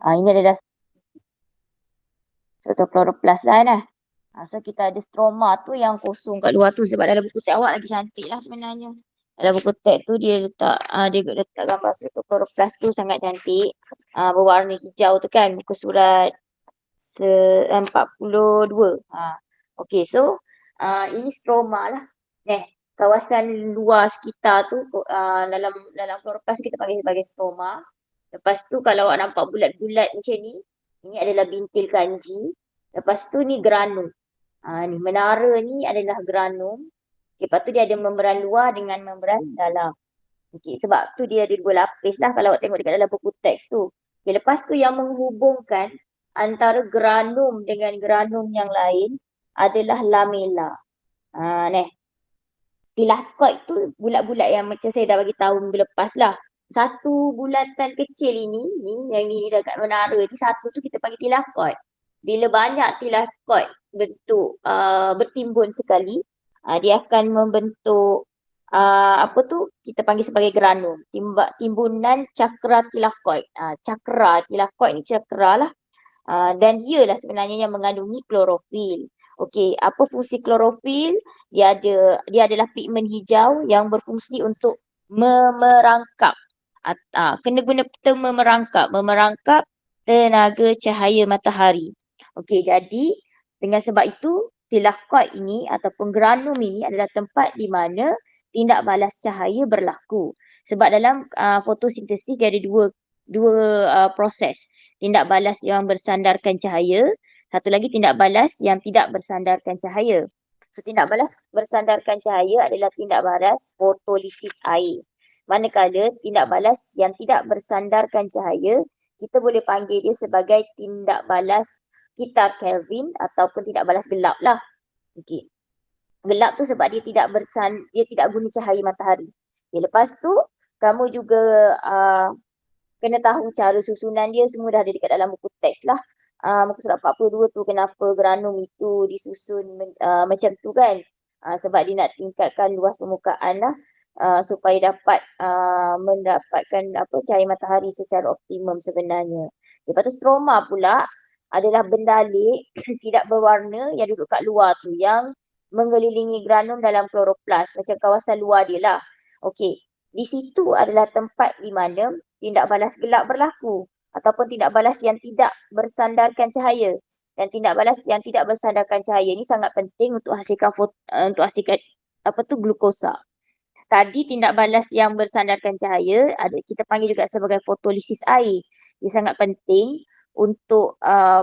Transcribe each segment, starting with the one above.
Ini adalah cytochloroplast lah kan. So kita ada stroma tu yang kosong kat luar tu sebab dalam buku teks awak lagi cantik lah sebenarnya. Dalam buku teks tu dia letak gambar cytochloroplast tu sangat cantik. Berwarna hijau tu kan muka surat 42. Okay, so ini stroma lah. Kawasan luar sekitar tu dalam chloroplast kita panggil sebagai stroma. Lepas tu kalau awak nampak bulat-bulat macam ni, ini adalah bintil kanji. Lepas tu ni granum. Ni menara ni adalah granum. Okay, lepas tu dia ada membran luar dengan membran dalam. Okay, sebab tu dia ada dua lapis lah kalau awak tengok dekat dalam buku teks tu. Okay, lepas tu yang menghubungkan antara granum dengan granum yang lain adalah lamela. Tilakoid tu bulat-bulat yang macam saya dah bagi tahu minggu lepas lah. Satu bulatan kecil ini, yang ni dekat menara ni, satu tu kita panggil tilakoid. Bila banyak tilakoid bentuk bertimbun sekali, dia akan membentuk kita panggil sebagai granum. Timbunan cakra tilakoid. Cakra tilakoid ni cakra lah. Dan dia lah sebenarnya yang mengandungi klorofil. Okey, apa fungsi klorofil? Dia adalah pigmen hijau yang berfungsi untuk memerangkap. Kena guna term memerangkap tenaga cahaya matahari. Okey, jadi dengan sebab itu tilakoid ini ataupun granum ini adalah tempat di mana tindak balas cahaya berlaku. Sebab dalam fotosintesis dia ada dua proses. Tindak balas yang bersandarkan cahaya, satu lagi tindak balas yang tidak bersandarkan cahaya. So tindak balas bersandarkan cahaya adalah tindak balas fotolisis air. Manakala tindak balas yang tidak bersandarkan cahaya, kita boleh panggil dia sebagai tindak balas kita Kelvin ataupun tindak balas gelap lah. Okey. Gelap tu sebab dia tidak guna cahaya matahari. Okay, lepas tu kamu juga kena tahu cara susunan dia, semua dah ada dekat dalam buku teks lah. Muka surat 42 tu kenapa granum itu disusun macam tu kan. Sebab dia nak tingkatkan luas permukaan lah. Supaya dapat mendapatkan cahaya matahari secara optimum sebenarnya. Lepas tu stroma pula adalah bendalik tidak berwarna yang duduk kat luar tu, yang mengelilingi granum dalam kloroplast, macam kawasan luar dia lah. Okey, di situ adalah tempat di mana tindak balas gelap berlaku ataupun tindak balas yang tidak bersandarkan cahaya. Dan tindak balas yang tidak bersandarkan cahaya ni sangat penting untuk hasilkan glukosa. Tadi tindak balas yang bersandarkan cahaya kita panggil juga sebagai fotolisis air. Dia sangat penting untuk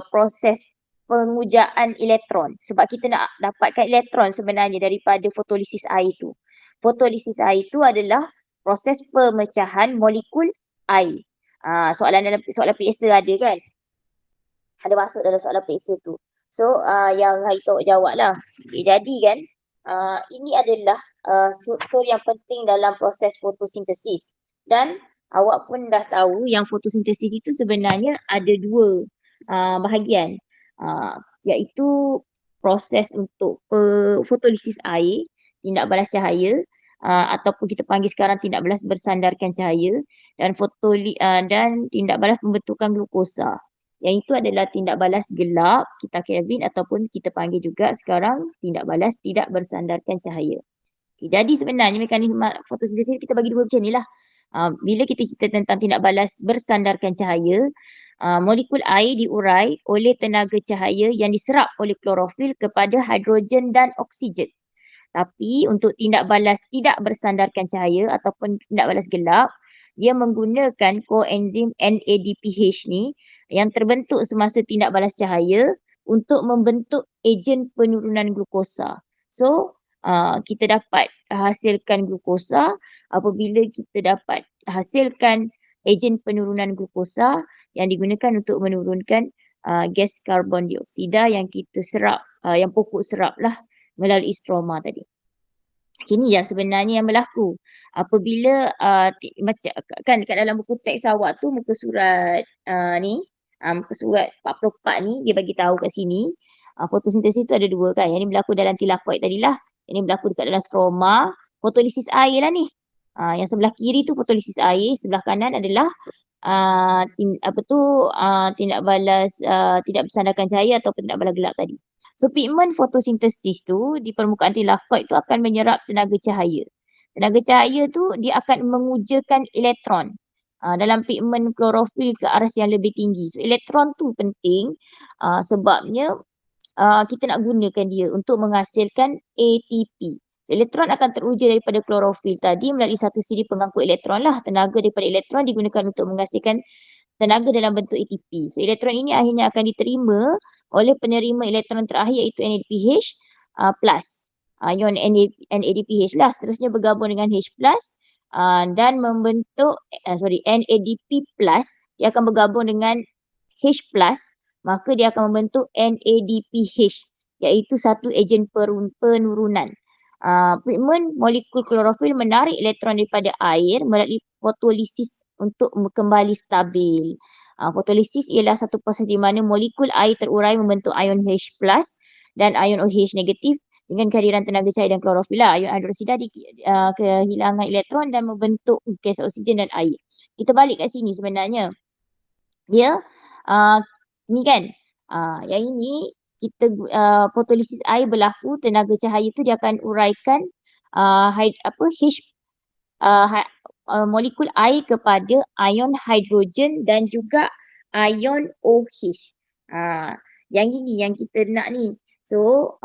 proses pengujaan elektron. Sebab kita nak dapatkan elektron sebenarnya daripada fotolisis air tu. Fotolisis air tu adalah proses pemecahan molekul air. Soalan periksa ada kan? Ada masuk dalam soalan periksa tu. So, yang Haito jawab lah. Okay, jadi kan, ini adalah struktur yang penting dalam proses fotosintesis. Dan awak pun dah tahu yang fotosintesis itu sebenarnya ada dua bahagian. Iaitu proses untuk fotolisis air, tindak balas cahaya, ataupun kita panggil sekarang tindak balas bersandarkan cahaya, dan tindak balas pembentukan glukosa. Yang itu adalah tindak balas gelap, kita Kelvin, ataupun kita panggil juga sekarang tindak balas tidak bersandarkan cahaya. Okay, jadi sebenarnya mekanisme fotosintesis kita bagi dua macam ni lah. Bila kita cerita tentang tindak balas bersandarkan cahaya, molekul air diurai oleh tenaga cahaya yang diserap oleh klorofil kepada hidrogen dan oksigen. Tapi untuk tindak balas tidak bersandarkan cahaya ataupun tindak balas gelap, dia menggunakan koenzim NADPH ni yang terbentuk semasa tindak balas cahaya untuk membentuk ejen penurunan glukosa. So, kita dapat hasilkan glukosa apabila kita dapat hasilkan ejen penurunan glukosa yang digunakan untuk menurunkan gas karbon dioksida yang kita serap, yang pokok serap lah melalui stroma tadi. Ini yang sebenarnya yang berlaku. Apabila macam kan dekat dalam buku teks awak tu muka surat muka surat 44 ni dia bagi tahu kat sini fotosintesis tu ada dua kan. Yang ni berlaku dalam tilakoid tadilah. Yang ni berlaku dekat dalam stroma, fotolisis air lah ni. Yang sebelah kiri tu fotolisis air, sebelah kanan adalah tindak balas tidak bersandarkan cahaya ataupun tindak balas gelap tadi. So pigment fotosintesis tu di permukaan tilakoid tu akan menyerap tenaga cahaya. Tenaga cahaya tu dia akan mengujakan elektron dalam pigment klorofil ke aras yang lebih tinggi. So elektron tu penting sebabnya kita nak gunakan dia untuk menghasilkan ATP. Elektron akan teruja daripada klorofil tadi melalui satu siri pengangkut elektron lah. Tenaga daripada elektron digunakan untuk menghasilkan tenaga dalam bentuk ATP. So elektron ini akhirnya akan diterima oleh penerima elektron terakhir iaitu NADPH plus. Ion NADPH lah seterusnya bergabung dengan H plus dan membentuk NADP plus dia akan bergabung dengan H plus, maka dia akan membentuk NADPH iaitu satu ejen penurunan. Pigment molekul klorofil menarik elektron daripada air melalui fotolisis untuk kembali stabil. Fotolisis ialah satu proses di mana molekul air terurai membentuk ion H plus dan ion OH negatif dengan kehadiran tenaga cahaya dan klorofil lah. Ion hidroksida kehilangan elektron dan membentuk gas oksigen dan air. Kita balik kat sini sebenarnya. Dia ni kan. Yang ini kita fotolisis air berlaku, tenaga cahaya tu dia akan uraikan molekul air kepada ion hidrogen dan juga ion OH. Yang ini yang kita nak ni. So,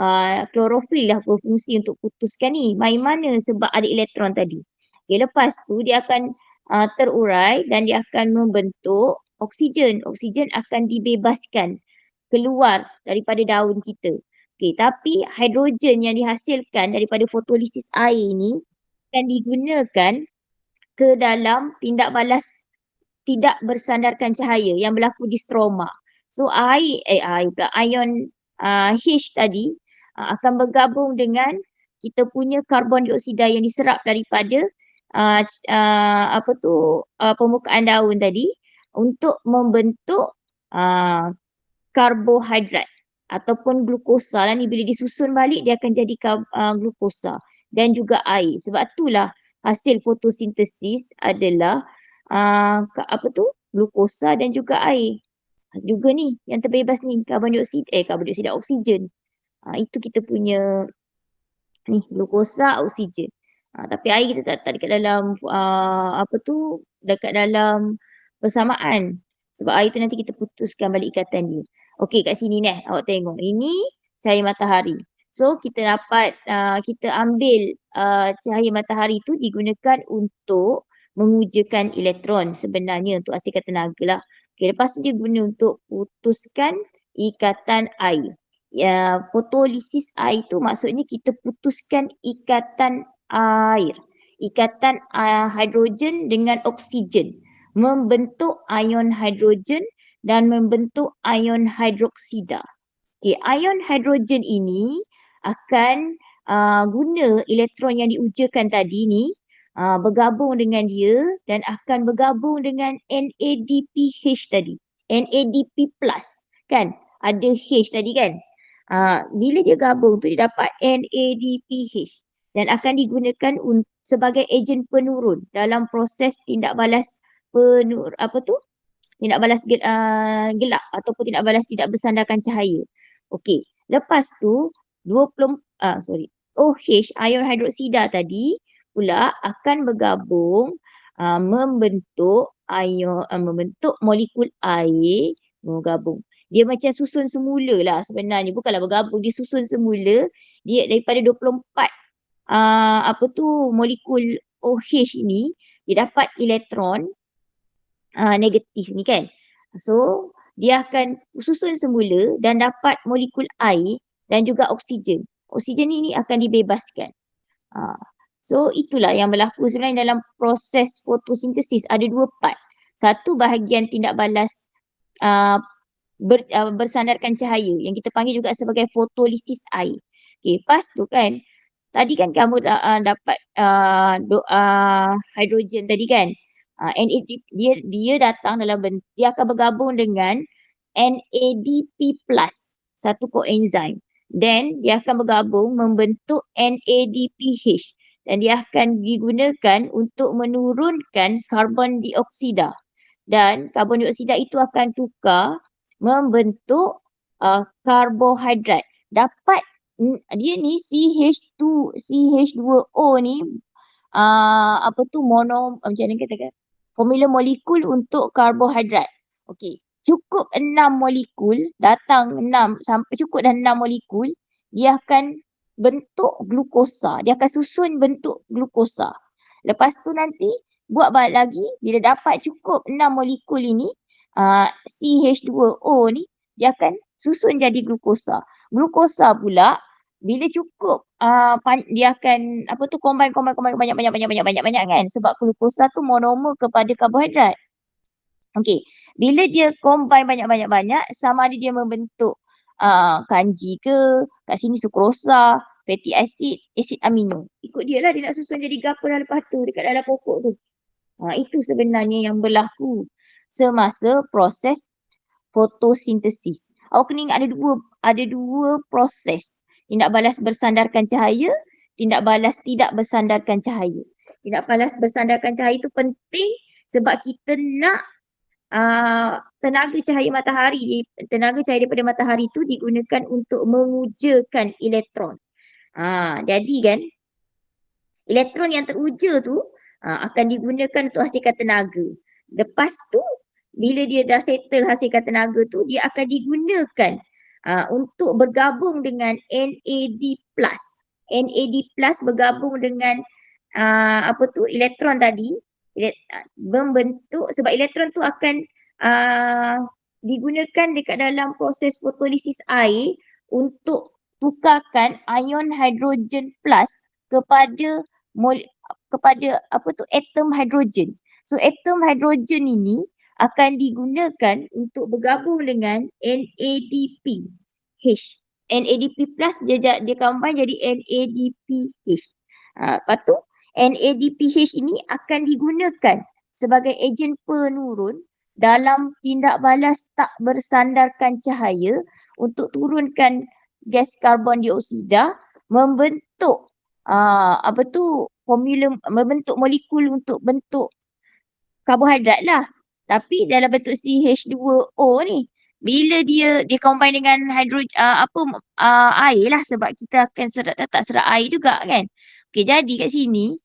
klorofil lah berfungsi untuk putuskan ni. Main mana sebab ada elektron tadi. Okay, lepas tu dia akan terurai dan dia akan membentuk oksigen. Oksigen akan dibebaskan keluar daripada daun kita. Okay, tapi hidrogen yang dihasilkan daripada fotolisis air ni akan digunakan ke dalam tindak balas tidak bersandarkan cahaya yang berlaku di stroma. So ion H tadi akan bergabung dengan kita punya karbon dioksida yang diserap daripada permukaan daun tadi untuk membentuk karbohidrat ataupun glukosa lah ni. Bila disusun balik dia akan jadi glukosa dan juga air. Sebab itulah hasil fotosintesis adalah glukosa dan juga air. Juga ni yang terbebas ni karbon dioksida oksigen. Itu kita punya ni glukosa oksigen. Tapi air kita tak dekat dalam dekat dalam persamaan. Sebab air tu nanti kita putuskan balik ikatan dia. Okey, kat sini ni awak tengok. Ini cahaya matahari. So kita dapat kita ambil cahaya matahari tu digunakan untuk mengujakan elektron sebenarnya untuk hasilkan tenaga lah. Okay, lepas tu dia guna untuk putuskan ikatan air. Ya, fotolisis air tu maksudnya kita putuskan ikatan air. Ikatan hidrogen dengan oksigen. Membentuk ion hidrogen dan membentuk ion hidroksida. Okay, ion hidrogen ini akan guna elektron yang diujakan tadi ni bergabung dengan dia dan akan bergabung dengan NADPH tadi. NADP plus kan? Ada H tadi kan? Bila dia gabung tu dia dapat NADPH dan akan digunakan sebagai ejen penurun dalam proses tindak balas tindak balas gelap ataupun tindak balas tidak bersandarkan cahaya. Okey, lepas tu OH ion hidroksida tadi pula akan bergabung membentuk molekul air bergabung. Dia macam susun semula lah sebenarnya, bukanlah bergabung, dia susun semula. Dia daripada 24 molekul OH ini dia dapat elektron negatif ni kan. So dia akan susun semula dan dapat molekul air dan juga oksigen. Oksigen ini akan dibebaskan. So itulah yang berlaku sebenarnya dalam proses fotosintesis. Ada dua part. Satu bahagian tindak balas bersandarkan cahaya yang kita panggil juga sebagai fotolisis air. Okay, lepas tu kan tadi kan kamu dapat hidrogen tadi kan. NADP dia datang dalam dia akan bergabung dengan NADP plus, satu koenzim. Then dia akan bergabung membentuk NADPH dan dia akan digunakan untuk menurunkan karbon dioksida dan karbon dioksida itu akan tukar membentuk karbohidrat. Dapat dia ni CH2O ni macam mana katakan? Formula molekul untuk karbohidrat. Okey, cukup 6 molekul, cukup dah 6 molekul, dia akan bentuk glukosa. Dia akan susun bentuk glukosa. Lepas tu nanti buat balik lagi, bila dapat cukup 6 molekul ini, CH2O ni, dia akan susun jadi glukosa. Glukosa pula, bila cukup dia akan combine banyak kan, sebab glukosa tu monomer kepada karbohidrat. Okey, bila dia combine banyak sama ada dia membentuk kanji ke, kat sini sukrosa, fatty acid, asid amino. Ikut dia lah dia nak susun jadi gapo dah lepas tu dekat dalam pokok tu. Itu sebenarnya yang berlaku semasa proses fotosintesis. Awak kena ingat ada dua proses. Tindak balas bersandarkan cahaya, tindak balas tidak bersandarkan cahaya. Tindak balas bersandarkan cahaya itu penting sebab kita nak tenaga cahaya daripada matahari itu digunakan untuk mengujakan elektron. Jadi kan, elektron yang teruja tu akan digunakan untuk hasilkan tenaga. Lepas tu, bila dia dah settle hasilkan tenaga tu, dia akan digunakan untuk bergabung dengan NAD+. NAD+ bergabung dengan elektron tadi, membentuk, sebab elektron tu akan digunakan dekat dalam proses fotolisis air untuk tukarkan ion hidrogen plus kepada atom hidrogen. So atom hidrogen ini akan digunakan untuk bergabung dengan NADPH. NADP plus dia combine jadi NADPH. Lepas tu NADPH ini akan digunakan sebagai ejen penurun dalam tindak balas tak bersandarkan cahaya untuk turunkan gas karbon dioksida membentuk membentuk molekul untuk bentuk karbohidrat lah. Tapi dalam bentuk CH2O ni, bila dia combine dengan air lah, sebab kita akan tak serap air juga kan. Okey, jadi kat sini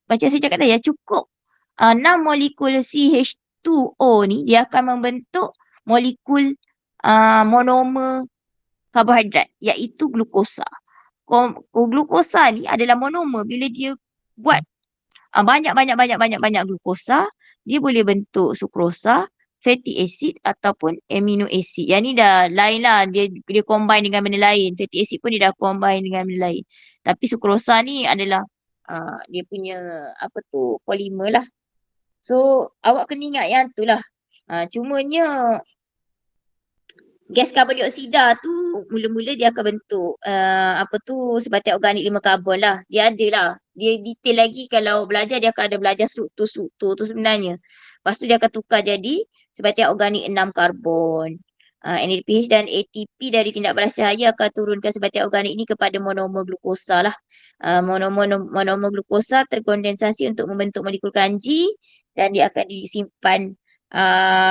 macam saya cakap tadi, cukup 6 molekul CH2O ni dia akan membentuk molekul monomer karbohidrat, iaitu glukosa. Glukosa ni adalah monomer. Bila dia buat banyak glukosa, dia boleh bentuk sukrosa, fatty acid ataupun amino acid. Yang ni dah lain lah, dia combine dengan benda lain. Fatty acid pun dia dah combine dengan benda lain. Tapi sukrosa ni adalah dia punya polimer lah. So awak kena ingat yang tu lah. Cumanya gas karbon dioksida tu mula-mula dia akan bentuk sebatik organik 5 karbon lah. Dia ada lah. Dia detail lagi kalau belajar, dia akan ada belajar struktur tu sebenarnya. Lepas tu dia akan tukar jadi sebatik organik 6 karbon. NADPH dan ATP dari tindak balas cahaya akan turunkan sebatik organik ni kepada monomer glukosa lah. Monomer glukosa terkondensasi untuk membentuk molekul kanji dan dia akan disimpan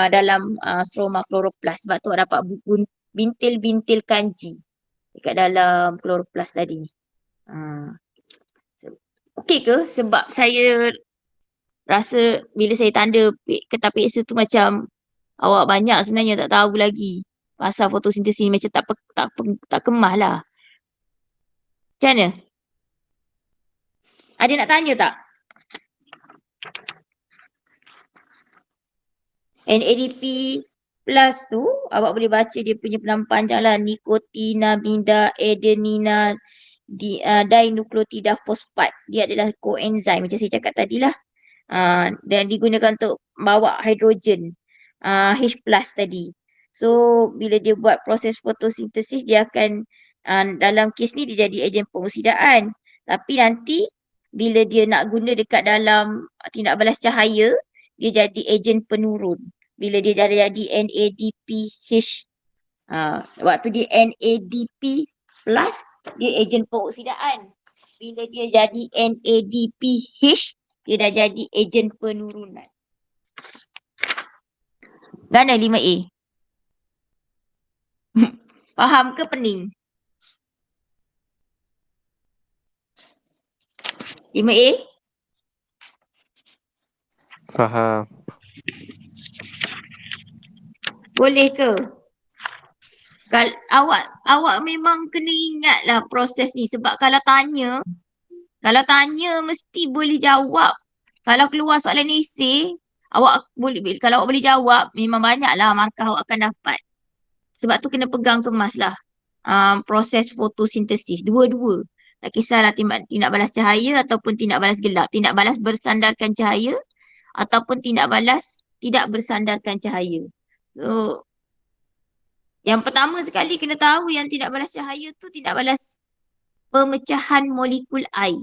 dalam stroma kloroplas. Sebab tu dapat bintil-bintil kanji dekat dalam kloroplas tadi ni. Okey ke? Sebab saya rasa bila saya tanda kertas peksa tu macam awak banyak sebenarnya tak tahu lagi pasal fotosintesis ni, macam tak kemah lah. Macam mana? Ada nak tanya tak? NADP plus tu awak boleh baca dia punya nama panjang lah, nikotinamida adenina dinukleotida fosfat. Dia adalah koenzim macam saya cakap tadi lah. Dan digunakan untuk bawa hidrogen H+ tadi. So bila dia buat proses fotosintesis, dia akan dalam kes ni dia jadi ejen pengoksidaan. Tapi nanti bila dia nak guna dekat dalam tindak balas cahaya, dia jadi ejen penurun. Bila dia jadi NADPH. Waktu dia NADP plus, dia ejen pengoksidaan. Bila dia jadi NADPH, dia dah jadi ejen penurunan. Gana 5A. Faham ke pening? 5A? Faham. Boleh ke? Awak memang kena ingatlah proses ni sebab kalau tanya mesti boleh jawab. Kalau keluar soalan esei, kalau awak boleh jawab, memang banyaklah markah awak akan dapat. Sebab tu kena pegang kemas lah. Proses fotosintesis. Dua-dua. Tak kisahlah tindak balas cahaya ataupun tindak balas gelap. Tindak balas bersandarkan cahaya ataupun tindak balas tidak bersandarkan cahaya. So, yang pertama sekali kena tahu yang tindak balas cahaya tu tindak balas pemecahan molekul air.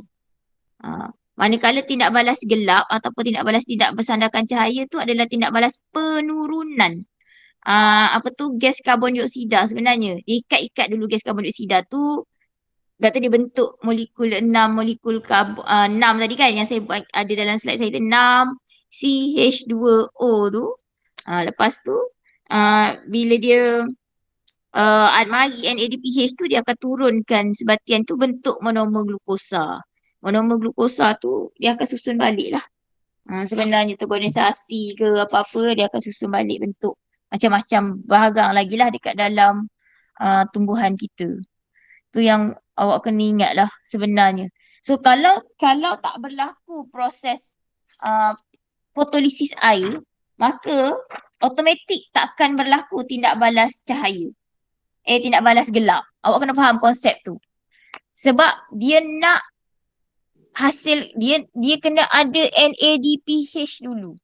Manakala tindak balas gelap ataupun tindak balas tidak bersandarkan cahaya tu adalah tindak balas penurunan gas karbon dioksida sebenarnya. Dia ikat dulu gas karbon dioksida tu. Dah tu dia bentuk molekul 6 tadi kan yang saya buat ada dalam slide saya tu 6 CH2O tu. Lepas tu bila dia mari NADPH tu dia akan turunkan sebatian tu bentuk monomer glukosa. Monomer glukosa tu dia akan susun balik lah. Sebenarnya terkondensasi ke apa-apa dia akan susun balik bentuk macam-macam bahagian lagi lah dekat dalam tumbuhan kita. Tu yang awak kena ingat lah sebenarnya. So kalau tak berlaku proses fotolisis air, maka automatik takkan berlaku tindak balas cahaya. Tindak balas gelap. Awak kena faham konsep tu. Sebab dia nak hasil, dia kena ada NADPH dulu.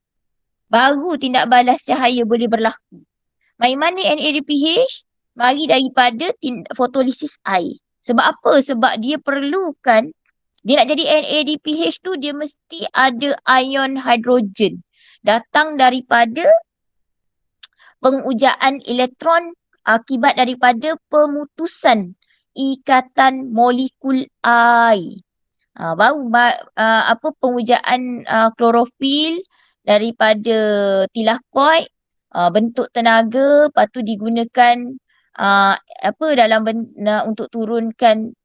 Baru tindak balas cahaya boleh berlaku. Mari mana NADPH? Mari daripada fotolisis air. Sebab apa? Sebab dia perlukan, dia nak jadi NADPH tu dia mesti ada ion hidrogen. Datang daripada pengujaan elektron akibat daripada pemutusan ikatan molekul air. Baru pengujaan klorofil daripada tilakoid, bentuk tenaga, lepas tu digunakan untuk turunkan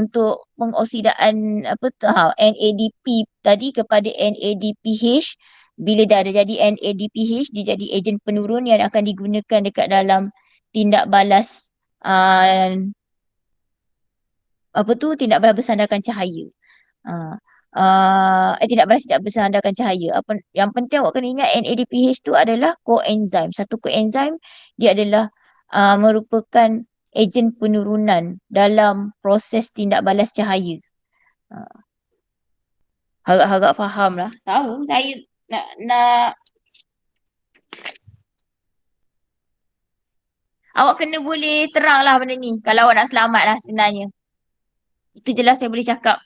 untuk pengoksidaan NADP tadi kepada NADPH. Bila dah ada jadi NADPH, dia jadi ejen penurun yang akan digunakan dekat dalam tindak balas tindak balas bersandarkan cahaya. Tindak balas tidak bersandarkan cahaya. Yang penting awak kena ingat NADPH tu adalah koenzim. Satu koenzim dia adalah merupakan ejen penurunan dalam proses tindak balas cahaya. Harap-harap faham lah. Tahu saya nak awak kena boleh terang lah benda ni. Kalau awak nak selamat lah sebenarnya. Itu je lah saya boleh cakap.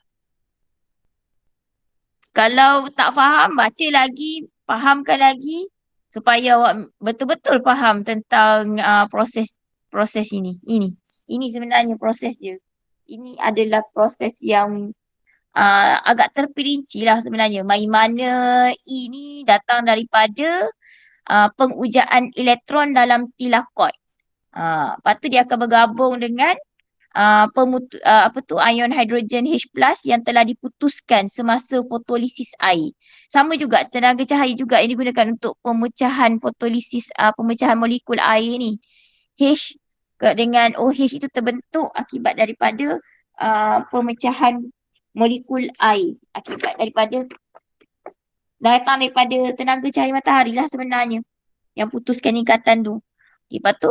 Kalau tak faham, baca lagi, fahamkan lagi supaya awak betul-betul faham tentang proses ini. Ini sebenarnya proses dia. Ini adalah proses yang agak terperinci lah sebenarnya. Mana ini datang daripada pengujaan elektron dalam tilakoid. Lepas tu dia akan bergabung dengan ion hidrogen H+ yang telah diputuskan semasa fotolisis air. Sama juga tenaga cahaya juga yang digunakan untuk pemecahan fotolisis pemecahan molekul air ni. H dengan OH itu terbentuk akibat daripada pemecahan molekul air akibat daripada datang daripada tenaga cahaya matahari lah sebenarnya yang putuskan ikatan tu. Lepas tu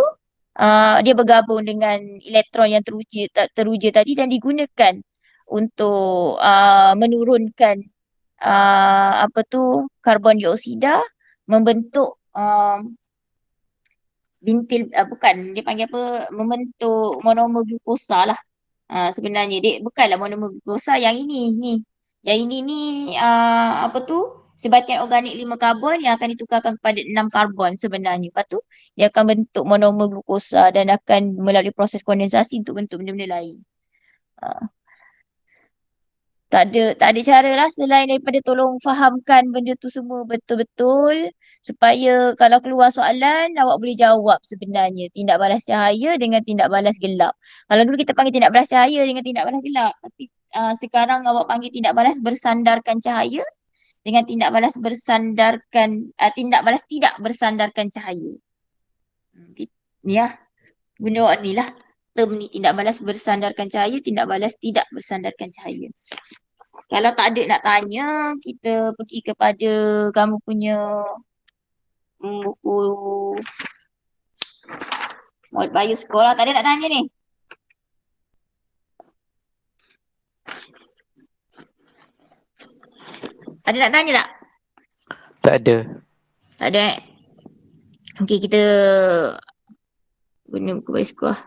dia bergabung dengan elektron yang teruja tadi dan digunakan untuk menurunkan karbon dioksida membentuk dia panggil apa, membentuk monomer glukosa lah. Sebenarnya dia bukanlah monomer glukosa yang ini ni. Yang ini ni sebatian organik 5 karbon yang akan ditukarkan kepada 6 karbon sebenarnya. Lepas tu dia akan bentuk monomer glukosa dan akan melalui proses kondensasi untuk bentuk benda-benda lain. Tak ada cara lah selain daripada tolong fahamkan benda tu semua betul-betul supaya kalau keluar soalan awak boleh jawab sebenarnya tindak balas cahaya dengan tindak balas gelap. Kalau dulu kita panggil tindak balas cahaya dengan tindak balas gelap, tapi sekarang awak panggil tindak balas bersandarkan cahaya dengan tindak balas tindak balas tidak bersandarkan cahaya. Ni lah, benda awak ni lah. Term ni tindak balas bersandarkan cahaya, tindak balas tidak bersandarkan cahaya. Kalau tak ada nak tanya, kita pergi kepada kamu punya buku Mod Bio Sekolah. Tak ada nak tanya ni? Ada nak tanya tak? Tak ada. Tak ada Okey, kita guna buku Bio Sekolah.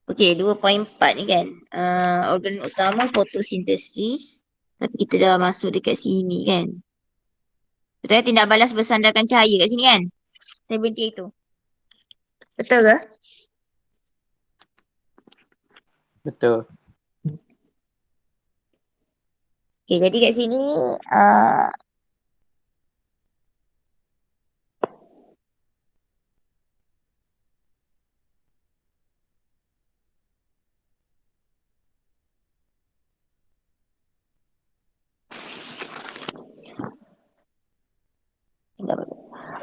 Okey, 2.4 ni kan. Organ utama fotosintesis. Tapi kita dah masuk dekat sini kan. Betul ya, tindak balas bersandarkan cahaya kat sini kan? Saya berhenti itu. Betul ke? Betul. Okey, jadi kat sini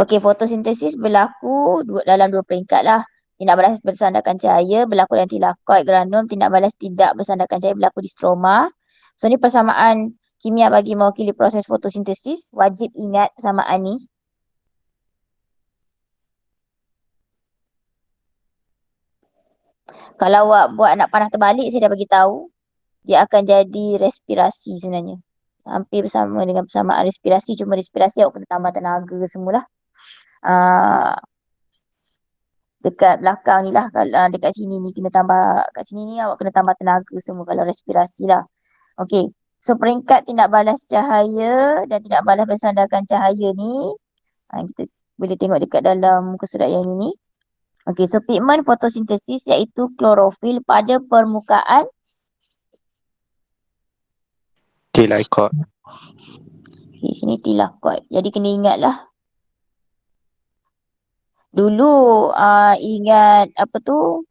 okey, fotosintesis berlaku dalam dua peringkat lah. Tindak balas bersandarkan cahaya berlaku dalam tilakoid granum, tindak balas tidak bersandarkan cahaya berlaku di stroma. So ni persamaan kimia bagi mewakili proses fotosintesis. Wajib ingat persamaan ni. Kalau awak buat nak panah terbalik, saya dah bagi tahu. Dia akan jadi respirasi sebenarnya. Hampir bersama dengan persamaan respirasi, cuma respirasi awak kena tambah tenaga semualah. Dekat belakang ni lah, dekat sini ni kena tambah, kat sini ni awak kena tambah tenaga semua kalau respirasi lah. Okey, so peringkat tindak balas cahaya dan tindak balas bersandarkan cahaya ni, kita boleh tengok dekat dalam muka surat yang ini. Okey, so pigmen fotosintesis iaitu klorofil pada permukaan Thylakoid. di sini thylakoid. Jadi kena ingatlah. Dulu ingat apa tu?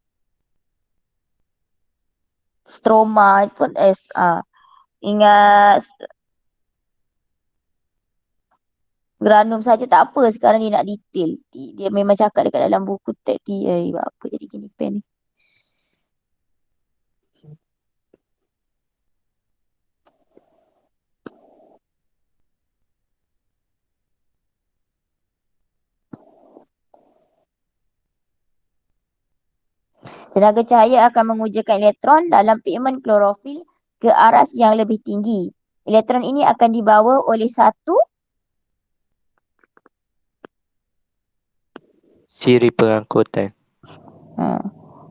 Stroma pun ingat granum saja tak apa, sekarang dia nak detail. Dia memang cakap dekat dalam buku teks apa jadi gini pen ni. Tenaga cahaya akan mengujakan elektron dalam pigmen klorofil ke aras yang lebih tinggi. Elektron ini akan dibawa oleh satu Siri pengangkutan.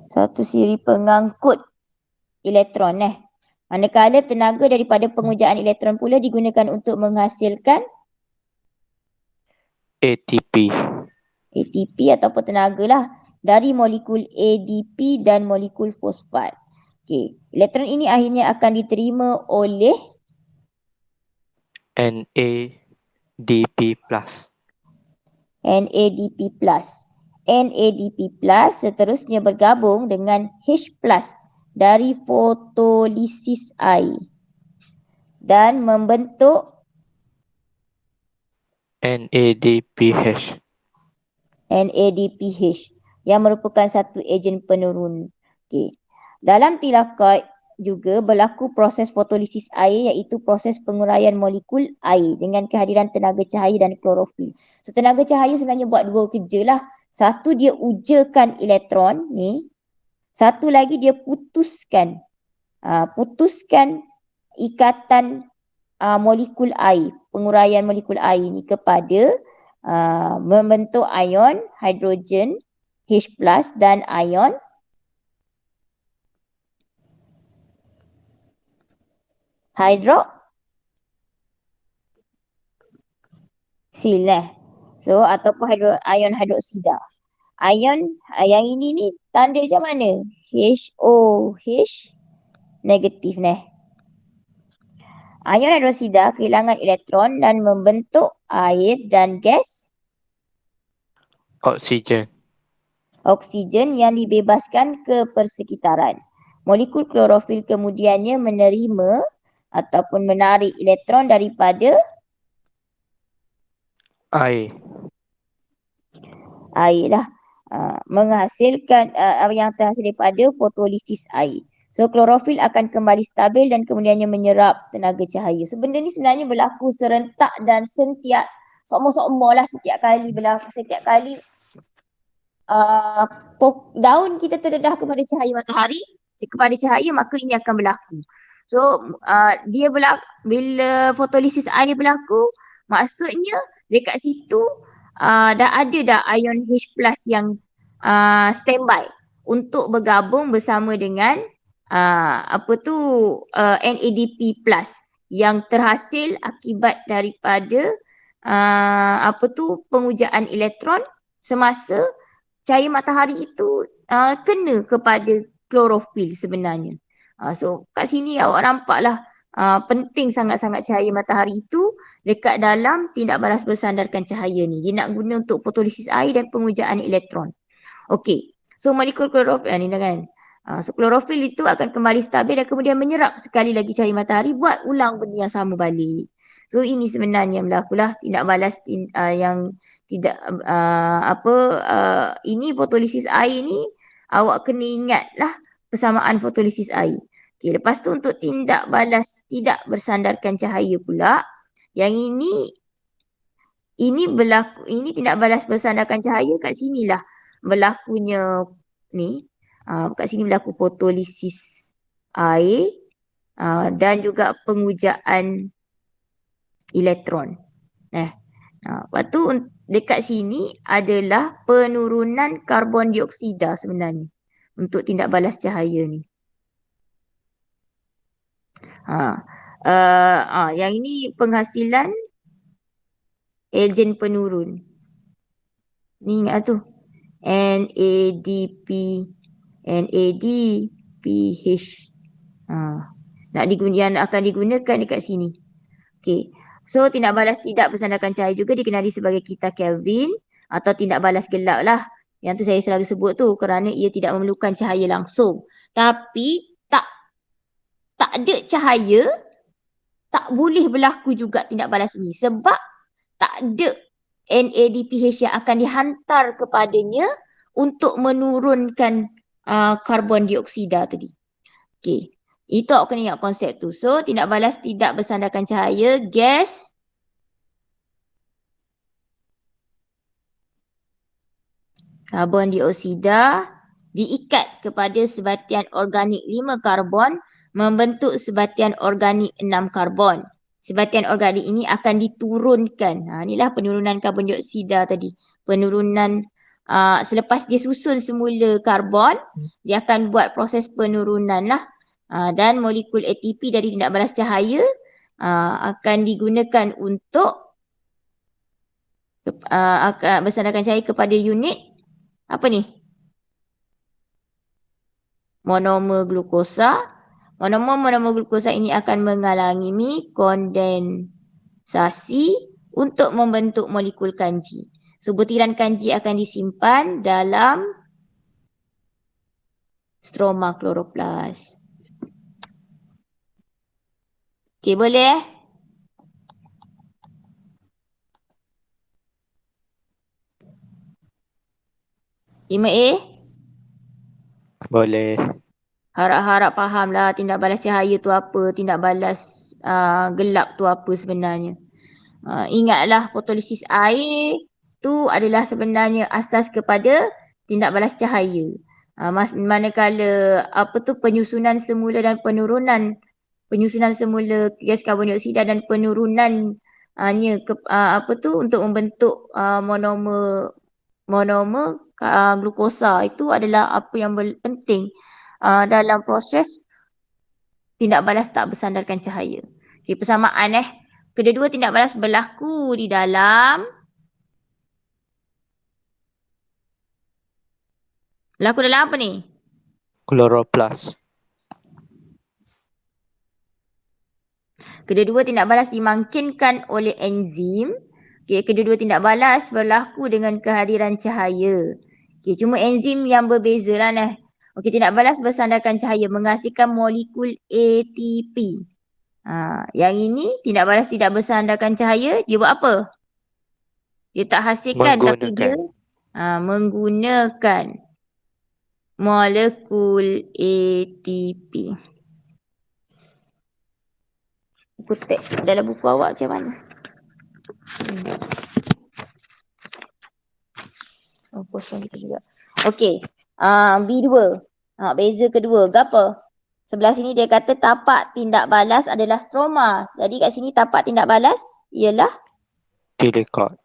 satu siri pengangkut elektron. Manakala tenaga daripada pengujaan elektron pula digunakan untuk menghasilkan ATP. ATP ataupun tenaga lah dari molekul ADP dan molekul fosfat. Okey, elektron ini akhirnya akan diterima oleh NADP+. NADP+. NADP+ seterusnya bergabung dengan H+ dari fotolisis air dan membentuk NADPH. NADPH yang merupakan satu ejen penurun. Okey. Dalam thylakoid juga berlaku proses fotolisis air iaitu proses penguraian molekul air dengan kehadiran tenaga cahaya dan klorofil. So tenaga cahaya sebenarnya buat dua kerja lah. Satu dia ujakan elektron ni, satu lagi dia putuskan ikatan molekul air, penguraian molekul air ni kepada membentuk ion hidrogen H+ dan ion So ataupun ion hidroksida. Ion yang ini ni tanda macam mana? HOH negatif Ion hidroksida kehilangan elektron dan membentuk air dan gas Oksigen. oksigen yang dibebaskan ke persekitaran. Molekul klorofil kemudiannya menerima ataupun menarik elektron daripada Air. air lah. Menghasilkan yang terhasil daripada fotolisis air. So klorofil akan kembali stabil dan kemudiannya menyerap tenaga cahaya. So benda ni sebenarnya berlaku serentak dan sokmo-sokmo lah setiap kali daun kita terdedah kepada cahaya matahari, kepada cahaya, maka ini akan berlaku. So bila fotolisis air berlaku, maksudnya dekat situ dah ada ion H+ yang standby untuk bergabung bersama dengan NADP+ yang terhasil akibat daripada pengujaan elektron semasa cahaya matahari itu kena kepada klorofil sebenarnya. So kat sini awak nampaklah penting sangat-sangat cahaya matahari itu dekat dalam tindak balas bersandarkan cahaya ni. Dia nak guna untuk fotolisis air dan pengujaan elektron. Okey. So molekul klorofil ni dah kan. So klorofil itu akan kembali stabil dan kemudian menyerap sekali lagi cahaya matahari, buat ulang benda yang sama balik. So ini sebenarnya berlakulah tindak balas yang tidak ini fotolisis air ni awak kena ingatlah persamaan fotolisis air. Okey, lepas tu untuk tindak balas tidak bersandarkan cahaya pula, yang ini berlaku, ini tindak balas bersandarkan cahaya kat sinilah berlakunya ni. Kat sini berlaku fotolisis air dan juga pengujaan elektron. Lepas tu dekat sini adalah penurunan karbon dioksida sebenarnya untuk tindak balas cahaya ni. Yang ini penghasilan agen penurun. Ni ingat tu. NADPH. Yang akan digunakan dekat sini. Okey. So tindak balas tidak bersandarkan cahaya juga dikenali sebagai kita Kelvin atau tindak balas gelap lah. Yang tu saya selalu sebut tu kerana ia tidak memerlukan cahaya langsung. Tapi tak ada cahaya, tak boleh berlaku juga tindak balas ni sebab tak ada NADPH yang akan dihantar kepadanya untuk menurunkan karbon dioksida tadi. Okey. Itu awak kena ingat konsep tu. So, tindak balas tidak bersandarkan cahaya, gas karbon dioksida diikat kepada sebatian organik 5 karbon membentuk sebatian organik 6 karbon. Sebatian organik ini akan diturunkan. Inilah penurunan karbon dioksida tadi. Penurunan selepas dia susun semula karbon, dia akan buat proses penurunan lah. Dan molekul ATP dari tindak balas cahaya akan digunakan untuk bersandarkan cahaya kepada unit apa ni? Monomer glukosa. Monomer glukosa ini akan mengalami kondensasi untuk membentuk molekul kanji. So butiran kanji akan disimpan dalam stroma kloroplast. Okey, boleh? 5A? Boleh. Harap-harap fahamlah tindak balas cahaya tu apa, tindak balas gelap tu apa sebenarnya. Ingatlah fotolisis air tu adalah sebenarnya asas kepada tindak balas cahaya. Manakala penyusunan semula dan penyusunan semula gas karbon dioksida dan penurunannya untuk membentuk monomer glukosa itu adalah apa yang penting dalam proses tindak balas tak bersandarkan cahaya. Okey, persamaan Kedua-dua tindak balas berlaku di dalam apa ni? Chloroplast. Kedua-dua tindak balas dimungkinkan oleh enzim. Okay, kedua-dua tindak balas berlaku dengan kehadiran cahaya. Okay, cuma enzim yang berbeza lah nah. Okey, tindak balas bersandarkan cahaya menghasilkan molekul ATP. Yang ini tindak balas tidak bersandarkan cahaya, dia buat apa? Dia tak hasilkan tapi dia menggunakan molekul ATP. Buku teks dalam buku awak macam mana? Kosong kita juga. Okey. B2. Beza kedua. Gapa? Sebelah sini dia kata tapak tindak balas adalah stroma. Jadi kat sini tapak tindak balas ialah Thylakoid.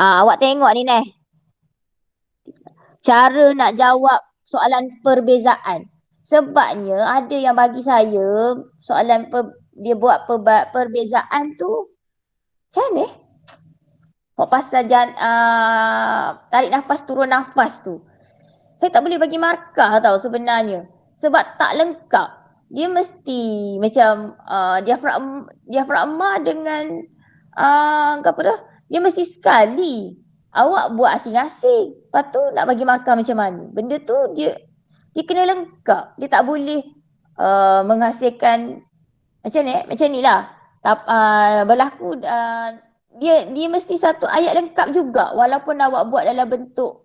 awak tengok ni neh. Cara nak jawab soalan perbezaan. Sebabnya ada yang bagi saya soalan dia buat perbezaan tu macam mana? Pasal tarik nafas turun nafas tu. Saya tak boleh bagi markah tau sebenarnya. Sebab tak lengkap. Dia mesti macam diafragma dengan apa tu? Dia mesti sekali. Awak buat asing-asing. Lepas tu nak bagi markah macam mana? Benda tu dia kena lengkap. Dia tak boleh menghasilkan macam ni macam ni lah. Berlaku dia mesti satu ayat lengkap juga walaupun awak buat dalam bentuk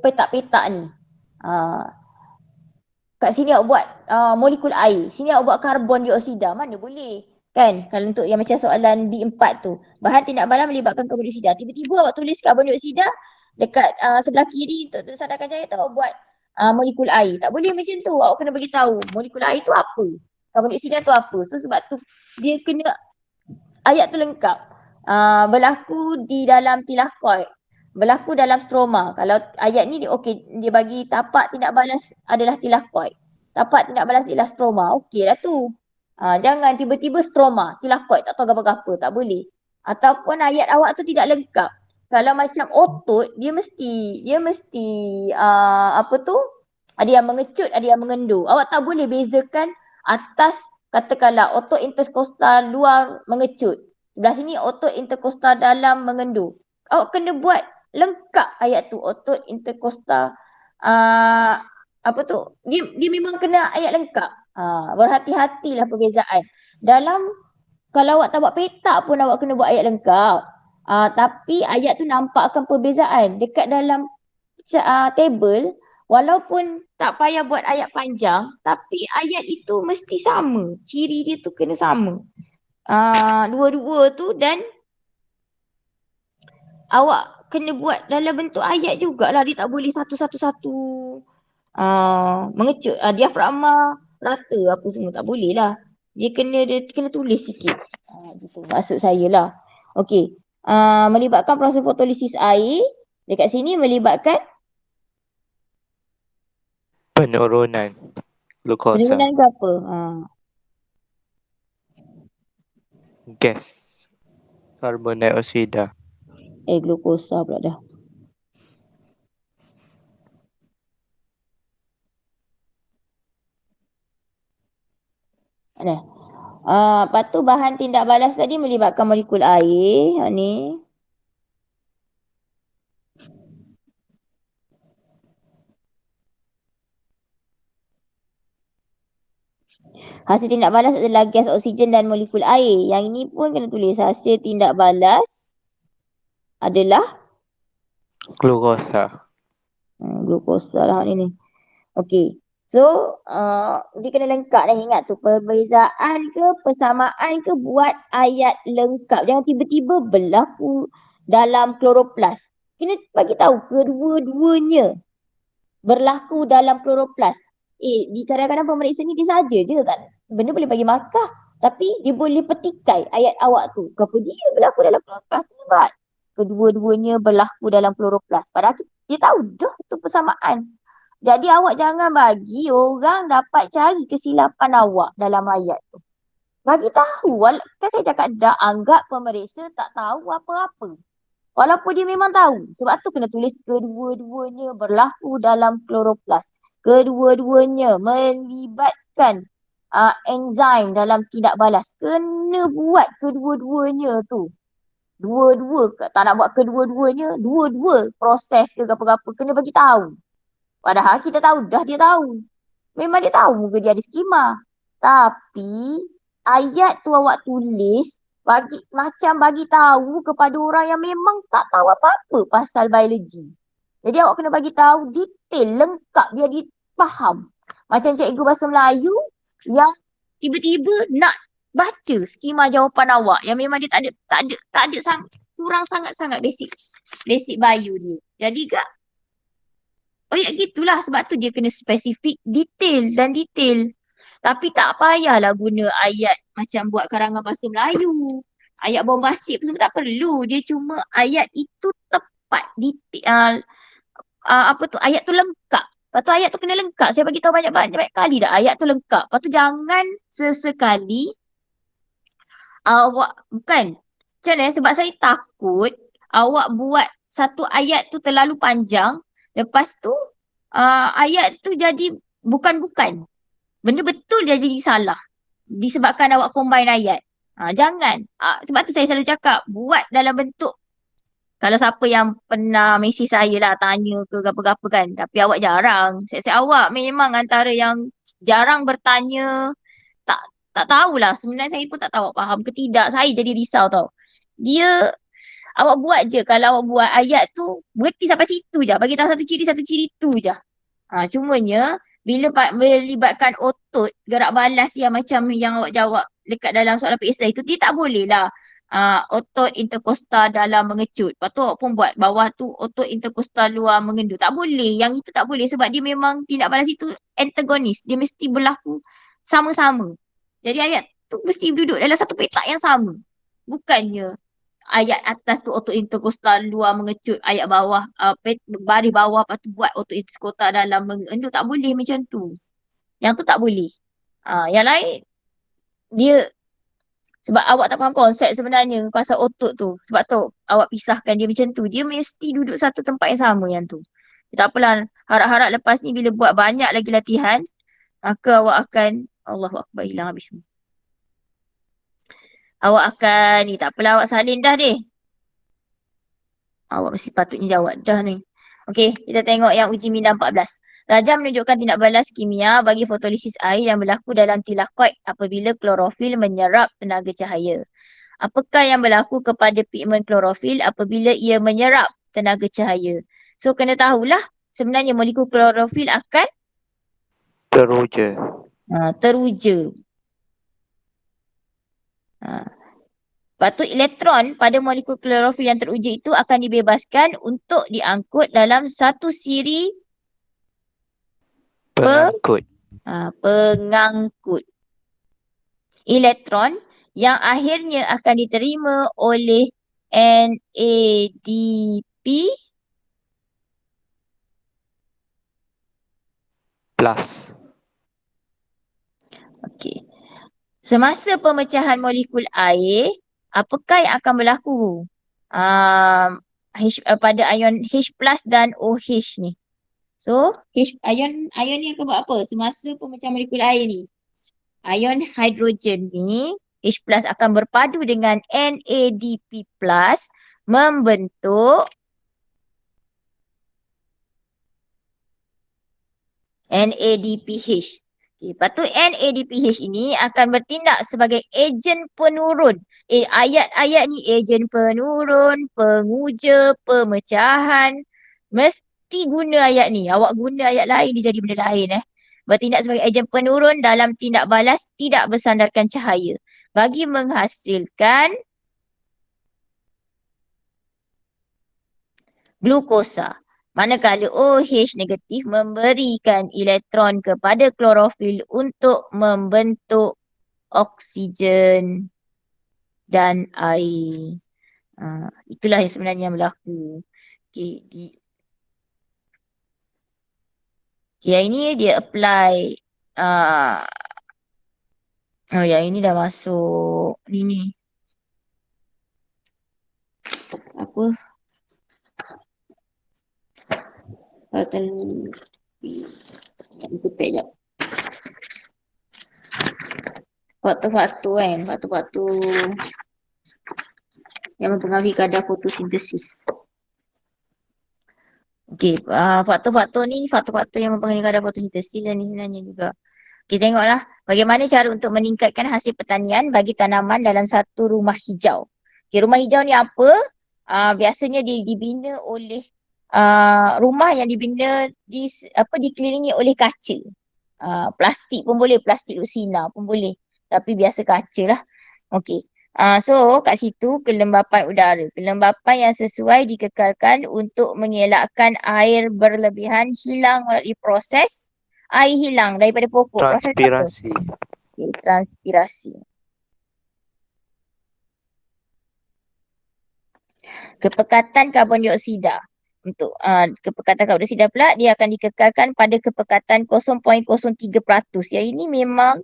petak-petak ni. Kat sini awak buat molekul air, sini awak buat karbon dioksida, mana boleh? Kan? Kalau untuk yang macam soalan B4 tu, bahan tindak balas melibatkan karbon dioksida. Tiba-tiba awak tulis karbon dioksida dekat sebelah kiri untuk tersadarkan cahaya tu awak buat molekul air. Tak boleh macam tu. Awak kena bagi tahu molekul air tu apa. Karbon dioksida tu apa. So sebab tu dia kena ayat tu lengkap. Berlaku di dalam thylakoid. Berlaku dalam stroma. Kalau ayat ni dia bagi tapak tindak balas adalah thylakoid. Tapak tindak balas ialah stroma. Okey lah tu. Jangan tiba-tiba stroma, thylakoid, tak tahu apa-apa. Tak boleh. Ataupun ayat awak tu tidak lengkap. Kalau macam otot, dia mesti apa tu? Ada yang mengecut, ada yang mengendur. Awak tak boleh bezakan atas katakanlah otot interkostal luar mengecut. Sebelah sini otot interkostal dalam mengendur. Awak kena buat lengkap ayat tu. Otot interkostal apa tu? Dia memang kena ayat lengkap. Berhati-hatilah perbezaan. Kalau awak tak buat petak pun awak kena buat ayat lengkap. Tapi ayat tu nampakkan perbezaan. Dekat dalam table, walaupun tak payah buat ayat panjang, tapi ayat itu mesti sama. Ciri dia tu kena sama. Dua-dua tu dan awak kena buat dalam bentuk ayat jugalah. Dia tak boleh satu-satu mengecut. Diafragma rata apa semua tak boleh lah. Dia kena tulis sikit. Gitu maksud saya lah. Okey. Melibatkan proses fotolisis air. Dekat sini melibatkan Penurunan glukosa. penurunan ke apa? Gas. Karbon dioksida. Glukosa pula dah. Mana? Lepas tu bahan tindak balas tadi melibatkan molekul air. Ni. Hasil tindak balas adalah gas oksigen dan molekul air. Yang ini pun kena tulis. Hasil tindak balas adalah Glukosa. Glukosa lah ni. Okey. So, dia kena lengkap dah, ingat tu. Perbezaan ke, persamaan ke, buat ayat lengkap. Jangan tiba-tiba berlaku dalam kloroplas. Kena bagi tahu kedua-duanya berlaku dalam kloroplas. Di kadang-kadang pemeriksa ni dia saja je tak. Benda boleh bagi markah. Tapi dia boleh petikai ayat awak tu. Kenapa dia berlaku dalam kloroplas? Sebab kedua-duanya berlaku dalam kloroplas. Padahal dia tahu dah tu persamaan. Jadi awak jangan bagi orang dapat cari kesilapan awak dalam ayat tu. Bagi tahu, kan saya cakap dah, anggap pemeriksa tak tahu apa-apa. Walaupun dia memang tahu. Sebab tu kena tulis kedua-duanya berlaku dalam kloroplas. Kedua-duanya melibatkan enzim dalam tindak balas. Kena buat kedua-duanya tu. Dua-dua, tak nak buat kedua-duanya, dua-dua proses ke apa-apa kena bagi tahu. Padahal kita tahu dah dia tahu. Memang dia tahu muka dia ada skema. Tapi ayat tu awak tulis bagi tahu kepada orang yang memang tak tahu apa-apa pasal biologi. Jadi awak kena bagi tahu detail lengkap biar dia faham. Macam cikgu bahasa Melayu yang tiba-tiba nak baca skema jawapan awak yang memang dia tak ada kurang sangat-sangat basic bio dia. Jadi ya gitulah, sebab tu dia kena spesifik, detail. Tapi tak payahlah guna ayat macam buat karangan bahasa Melayu. Ayat bombastik pun tak perlu. Dia cuma ayat itu tepat, detail. Ayat tu lengkap. Lepas tu ayat tu kena lengkap. Saya bagi tahu banyak kali dah ayat tu lengkap. Lepas tu jangan sesekali bukan. Macam mana? Sebab saya takut awak buat satu ayat tu terlalu panjang. Lepas tu ayat tu jadi bukan-bukan. Benda betul dia jadi salah. Disebabkan awak combine ayat. Jangan. Sebab tu saya selalu cakap, buat dalam bentuk, kalau siapa yang pernah mesej saya lah, tanya ke apa-apa kan. Tapi awak jarang. Saya awak memang antara yang jarang bertanya. Tak tak tahulah. Sebenarnya saya pun tak tahu awak faham ke tidak. Saya jadi risau tau. Awak buat je. Kalau awak buat ayat tu, berhenti sampai situ je. Bagi tahu satu ciri tu je. Cumanya bila melibatkan otot gerak balas yang macam yang awak jawab dekat dalam soalan PSI itu, dia tak boleh lah otot interkostal dalam mengecut. Lepas tu awak pun buat bawah tu otot interkostal luar mengendur. Tak boleh. Yang itu tak boleh sebab dia memang tindak balas itu antagonis. Dia mesti berlaku sama-sama. Jadi ayat tu mesti duduk dalam satu petak yang sama. Bukannya ayat atas tu otot interkostal luar mengecut, ayat bawah baris bawah lepas tu buat otot interkostal dalam mengendur. Tak boleh macam tu. Yang tu tak boleh. Yang lain dia sebab awak tak faham konsep sebenarnya pasal otot tu. Sebab tu awak pisahkan dia macam tu. Dia mesti duduk satu tempat yang sama yang tu. Tak apalah, harap-harap lepas ni bila buat banyak lagi latihan, maka awak akan Allahu Akbar, hilang habis semua. Awak akan ni, tak apalah, awak salin dah deh. Awak mesti patutnya jawab dah ni. Okey, kita tengok yang uji minda 14. Rajah menunjukkan tindak balas kimia bagi fotolisis air yang berlaku dalam tilakoid apabila klorofil menyerap tenaga cahaya. Apakah yang berlaku kepada pigmen klorofil apabila ia menyerap tenaga cahaya? So, kena tahulah sebenarnya molekul klorofil akan Teruja. teruja. Lepas tu elektron pada molekul klorofil yang teruja itu akan dibebaskan untuk diangkut dalam satu siri Pengangkut. pengangkut elektron yang akhirnya akan diterima oleh NADP Plus. Okey. Semasa pemecahan molekul air, apakah yang akan berlaku pada ion H+ dan OH ni? So, ion ni akan buat apa semasa pemecahan molekul air ni? Ion hidrogen ni H+ akan berpadu dengan NADP+ membentuk NADPH. Lepas tu NADPH ini akan bertindak sebagai ejen penurun. Ayat-ayat ni ejen penurun, penguja, pemecahan. Mesti guna ayat ni. Awak guna ayat lain dia jadi benda lain Bertindak sebagai ejen penurun dalam tindak balas tidak bersandarkan cahaya bagi menghasilkan glukosa. Manakala OH negatif memberikan elektron kepada klorofil untuk membentuk oksigen dan air. Itulah yang sebenarnya yang berlaku. Okay. Yang ini dia apply. Uh, oh yang ini dah masuk. Ni. Apa? Hotel. Aku type jap. Faktor-faktor kan. Faktor-faktor yang mempengaruhi kadar fotosintesis. Okey, faktor-faktor ni faktor-faktor yang mempengaruhi kadar fotosintesis dan ni sebenarnya juga. Kita tengoklah bagaimana cara untuk meningkatkan hasil pertanian bagi tanaman dalam satu rumah hijau. Okey, rumah hijau ni apa? Biasanya dibina oleh rumah yang dibina dikelilingi oleh kaca. Plastik pun boleh, plastik usina pun boleh. Tapi biasa kaca lah. Okey. So kat situ kelembapan udara. Kelembapan yang sesuai dikekalkan untuk mengelakkan air berlebihan hilang melalui proses air hilang daripada pokok. Proses apa? Transpirasi. Okay, transpirasi. Kepekatan karbon dioksida. Untuk kepekatan karbon dioksida pula dia akan dikekalkan pada kepekatan 0.03%. Yang ini memang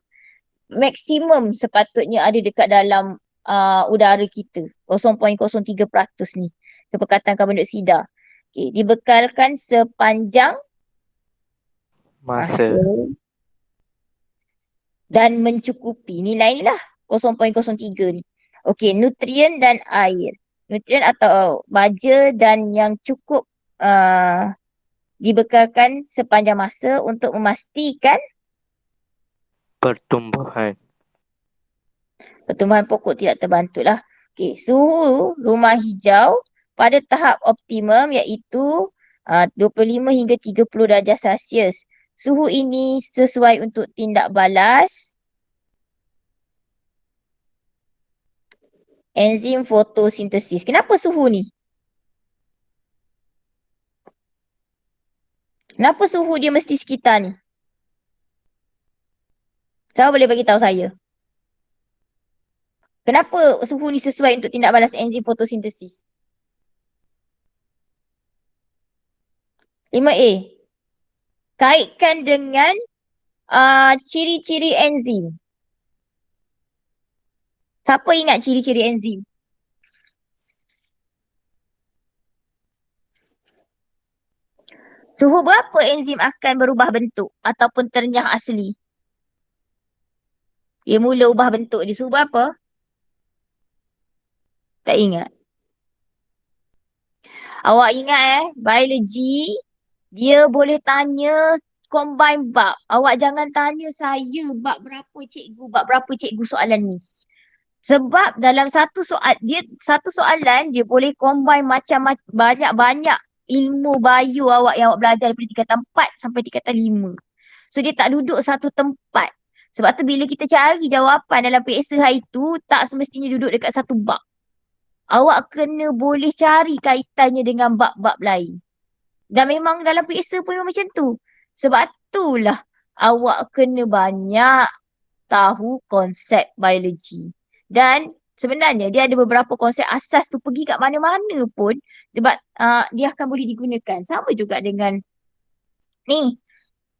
maksimum sepatutnya ada dekat dalam udara kita. 0.03% ni. Kepekatan karbon dioksida. Okay, dibekalkan sepanjang Masa. dan mencukupi. Nilai ni lah 0.03 ni. Okey, nutrien dan air. Nutrien atau baja dan yang cukup dibekalkan sepanjang masa untuk memastikan Pertumbuhan pokok tidak terbantu lah. Okey, suhu rumah hijau pada tahap optimum iaitu 25 hingga 30 darjah Celsius. Suhu ini sesuai untuk tindak balas enzim fotosintesis. Kenapa suhu ni? Kenapa suhu dia mesti sekitar ni? Siapa boleh bagi tahu saya? Kenapa suhu ni sesuai untuk tindak balas enzim fotosintesis? 5A. Kaitkan dengan ciri-ciri enzim. Siapa ingat ciri-ciri enzim? Suhu berapa enzim akan berubah bentuk ataupun ternyah asli? Dia mula ubah bentuk dia. Suhu berapa? Tak ingat. Awak ingat biologi, dia boleh tanya combine bab. Awak jangan tanya saya bab berapa cikgu soalan ni. Sebab dalam satu soalan dia boleh combine macam banyak-banyak ilmu bio awak yang awak belajar daripada tingkatan 4 sampai tingkatan 5. So dia tak duduk satu tempat. Sebab tu bila kita cari jawapan dalam PSA hari tu, tak semestinya duduk dekat satu bab. Awak kena boleh cari kaitannya dengan bab-bab lain. Dan memang dalam PSA pun memang macam tu. Sebab itulah awak kena banyak tahu konsep biologi. Dan sebenarnya dia ada beberapa konsep asas tu pergi kat mana-mana pun sebab dia akan boleh digunakan. Sama juga dengan ni.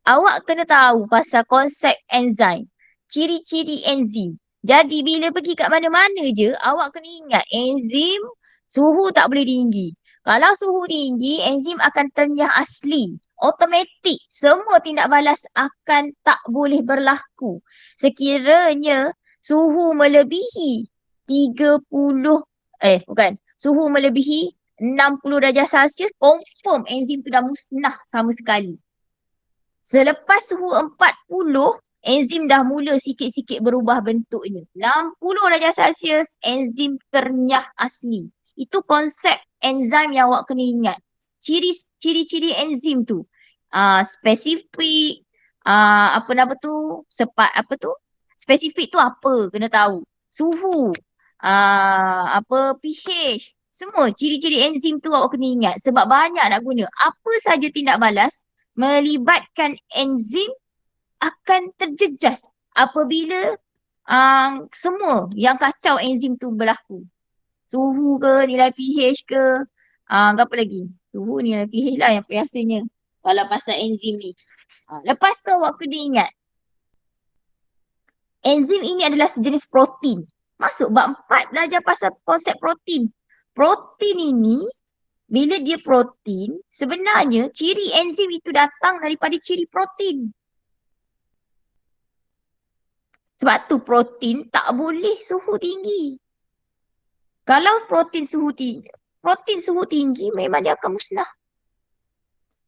Awak kena tahu pasal konsep enzim. Ciri-ciri enzim. Jadi bila pergi kat mana-mana je, awak kena ingat enzim suhu tak boleh tinggi. Kalau suhu tinggi, enzim akan ternyah asli. Automatik. Semua tindak balas akan tak boleh berlaku. Sekiranya suhu melebihi 30, suhu melebihi 60 darjah Celsius, confirm enzim tu dah musnah sama sekali. Selepas suhu 40, enzim dah mula sikit-sikit berubah bentuknya. 60 darjah Celsius, enzim ternyah asli. Itu konsep enzim yang awak kena ingat. Ciri-ciri enzim tu. Spesifik, spesifik tu apa? Kena tahu. Suhu, pH, semua ciri-ciri enzim tu awak kena ingat. Sebab banyak nak guna. Apa saja tindak balas melibatkan enzim akan terjejas apabila semua yang kacau enzim tu berlaku. Suhu ke, nilai pH ke, apa lagi? Suhu, nilai pH lah yang biasanya kalau pasal enzim ni. Lepas tu awak kena ingat, enzim ini adalah sejenis protein. Masuk bab 4 belajar pasal konsep protein. Protein ini, bila dia protein, sebenarnya ciri enzim itu datang daripada ciri protein. Sebab tu protein tak boleh suhu tinggi. Kalau protein suhu tinggi memang dia akan musnah.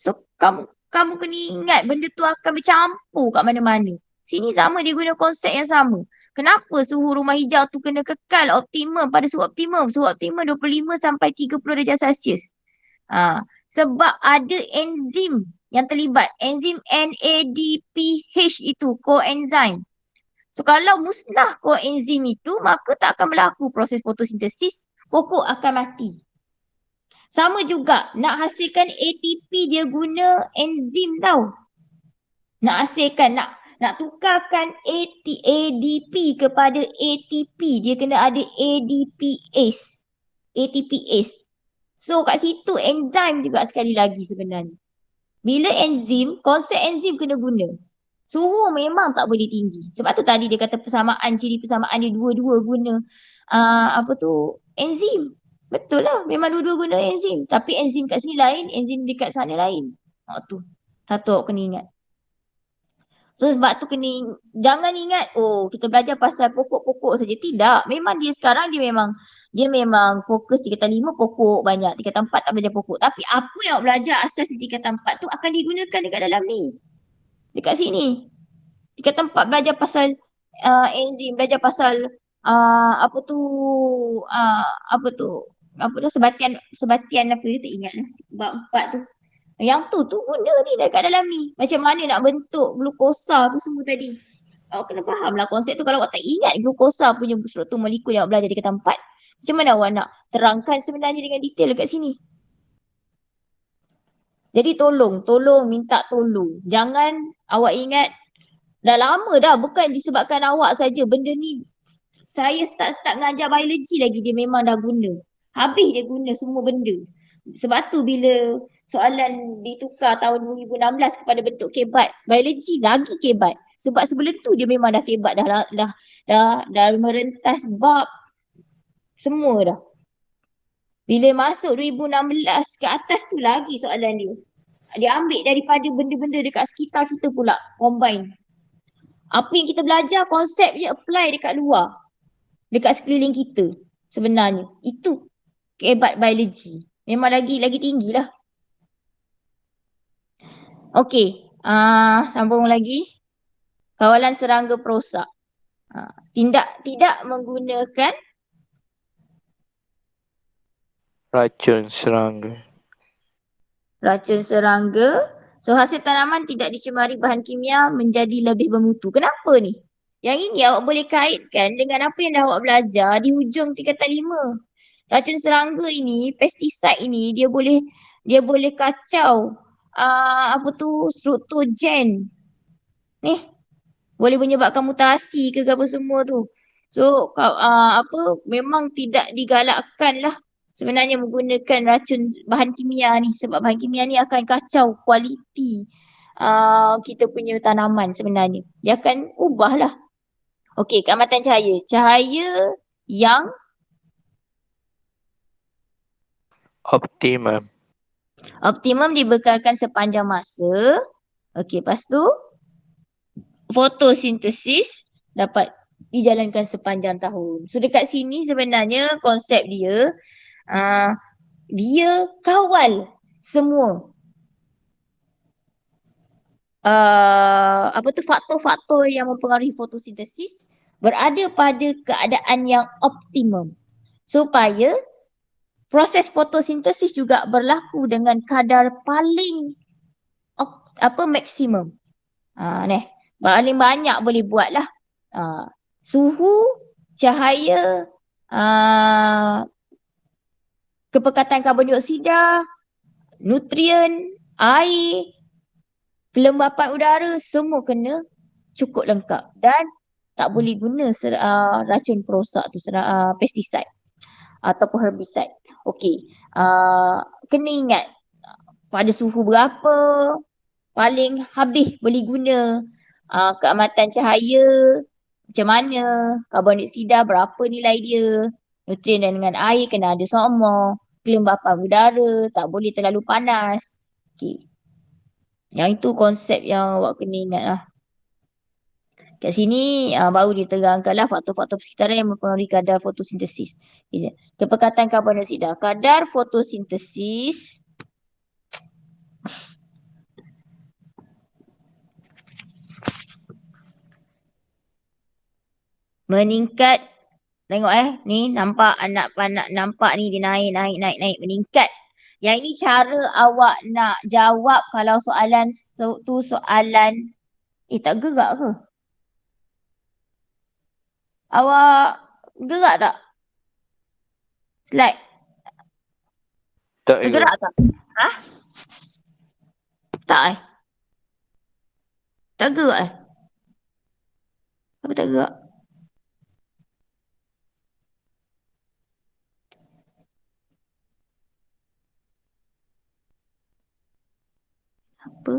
So kamu kena ingat benda tu akan bercampur kat mana-mana. Sini sama dia guna konsep yang sama. Kenapa suhu rumah hijau tu kena kekal optimum pada suhu optimum? Suhu optimum 25 sampai 30 darjah Celsius. Sebab ada enzim yang terlibat. Enzim NADPH itu, coenzyme. So kalau musnah koenzim itu, maka tak akan berlaku proses fotosintesis, pokok akan mati. Sama juga, nak hasilkan ATP dia guna enzim tau. Nak hasilkan, nak tukarkan ADP kepada ATP, dia kena ada ADPase. ATPase. So kat situ enzim juga sekali lagi sebenarnya. Bila enzim, konsep enzim kena guna. Suhu memang tak boleh tinggi. Sebab tu tadi dia kata ciri persamaan dia dua-dua guna enzim. Betul lah, memang dua-dua guna enzim. Tapi enzim kat sini lain, enzim dekat sana lain. Tu. Satu awak kena ingat. So sebab tu jangan ingat, kita belajar pasal pokok-pokok saja. Tidak, memang dia sekarang dia memang fokus tingkatan 5 pokok banyak. Tingkatan 4 tak belajar pokok. Tapi apa yang awak belajar asas di tingkatan 4 tu akan digunakan dekat dalam ni. Dekat sini. Tingkatan 4 belajar pasal enzim, belajar pasal sebatian apa dia tak ingat lah. Bab 4 tu. Yang tu guna ni dekat dalam ni. Macam mana nak bentuk glukosa tu semua tadi. Awak kena faham lah konsep tu. Kalau awak tak ingat glukosa punya struktur molekul yang awak belajar tingkatan 4, macam mana awak nak terangkan sebenarnya dengan detail dekat sini. Jadi tolong minta tolong. Jangan awak ingat dah lama dah, bukan disebabkan awak saja. Benda ni saya start ngajar biologi lagi dia memang dah guna. Habis dia guna semua benda. Sebab tu bila soalan ditukar tahun 2016 kepada bentuk kebat, biologi lagi kebat. Sebab sebelum tu dia memang dah kebat, dah merentas bab semua dah. Bila masuk 2016 ke atas tu lagi soalan dia. Dia ambil daripada benda-benda dekat sekitar kita pula, combine. Apa yang kita belajar, konsep je apply dekat luar. Dekat sekeliling kita sebenarnya. Itu kehebat biologi. Memang lagi tinggi lah. Okey, sambung lagi. Kawalan serangga perosak. Tidak menggunakan Racun serangga. So hasil tanaman tidak dicemari bahan kimia menjadi lebih bermutu. Kenapa ni? Yang ini awak boleh kaitkan dengan apa yang dah awak belajar di hujung tingkatan 5. Racun serangga ini, pesticide ini, dia boleh kacau struktur gen. Boleh menyebabkan mutasi ke apa semua tu. So memang tidak digalakkan lah sebenarnya menggunakan racun bahan kimia ni, sebab bahan kimia ni akan kacau kualiti kita punya tanaman sebenarnya. Dia akan ubah lah. Okey, keamatan cahaya. Cahaya yang optimum dibekalkan sepanjang masa. Okey, lepas tu fotosintesis dapat dijalankan sepanjang tahun. So dekat sini sebenarnya konsep dia dia kawal semua faktor-faktor yang mempengaruhi fotosintesis berada pada keadaan yang optimum supaya proses fotosintesis juga berlaku dengan kadar paling maksimum. Paling banyak boleh buat lah. Suhu, cahaya, kepekatan karbon dioksida, nutrien, air, kelembapan udara, semua kena cukup lengkap. Dan tak boleh guna racun perosak tu, pesticide ataupun herbicide. Okey, kena ingat pada suhu berapa, paling habis boleh guna. Keamatan cahaya macam mana, karbon dioksida berapa nilai dia, nutrien dengan air kena ada sama, kelembapan udara tak boleh terlalu panas. Okay. Yang itu konsep yang awak kena ingat lah. Kat sini baru diterangkan lah faktor-faktor persekitaran yang mempengaruhi kadar fotosintesis. Kepekatan karbon dioksida. Kadar fotosintesis meningkat. Tengok ni nampak anak nampak ni dia naik meningkat. Yang ini cara awak nak jawab kalau soalan tu soalan tak gerak ke? Awak gerak tak? Slide. Tak Bergerak tak? Tak Tak gerak Apa tak gerak? Apa?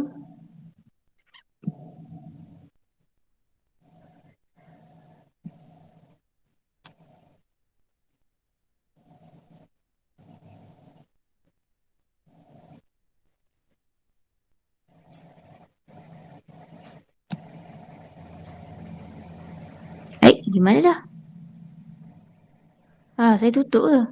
Gimana dah? Saya tutup ke?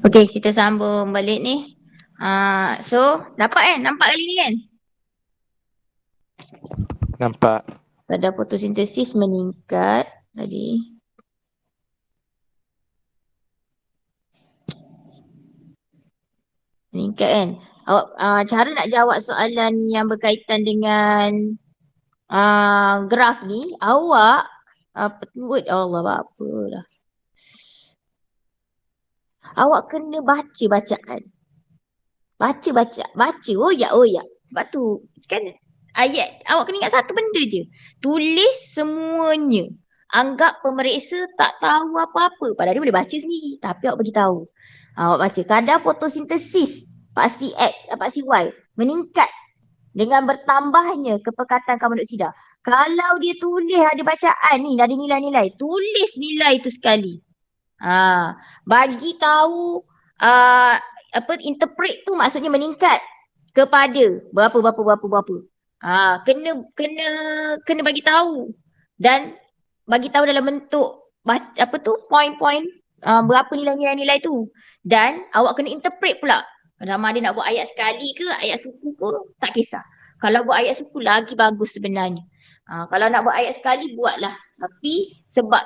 Okey, kita sambung balik ni. So, dapat nampak kali ni kan? Nampak. Kadar fotosintesis meningkat tadi. Meningkat kan? Awak cara nak jawab soalan yang berkaitan dengan graf ni, awak Allah apa lah. Awak kena baca bacaan. Baca. Oh ya. Sebab tu kan ayat awak kena ingat satu benda je. Tulis semuanya. Anggap pemeriksa tak tahu apa-apa. Padahal dia boleh baca sendiri. Tapi awak bagi tahu. Awak baca kadar fotosintesis paksi X, paksi Y meningkat dengan bertambahnya kepekatan karbon dioksida. Kalau dia tulis ada bacaan ni, ada nilai-nilai, tulis nilai itu sekali. Bagi tahu interpret tu maksudnya meningkat kepada berapa. Kena bagi tahu dan bagi tahu dalam bentuk point-point berapa nilai-nilai tu dan awak kena interpret pula. Sama ada nak buat ayat sekali ke ayat suku ke tak kisah. Kalau buat ayat suku lagi bagus sebenarnya. Kalau nak buat ayat sekali buatlah. Tapi sebab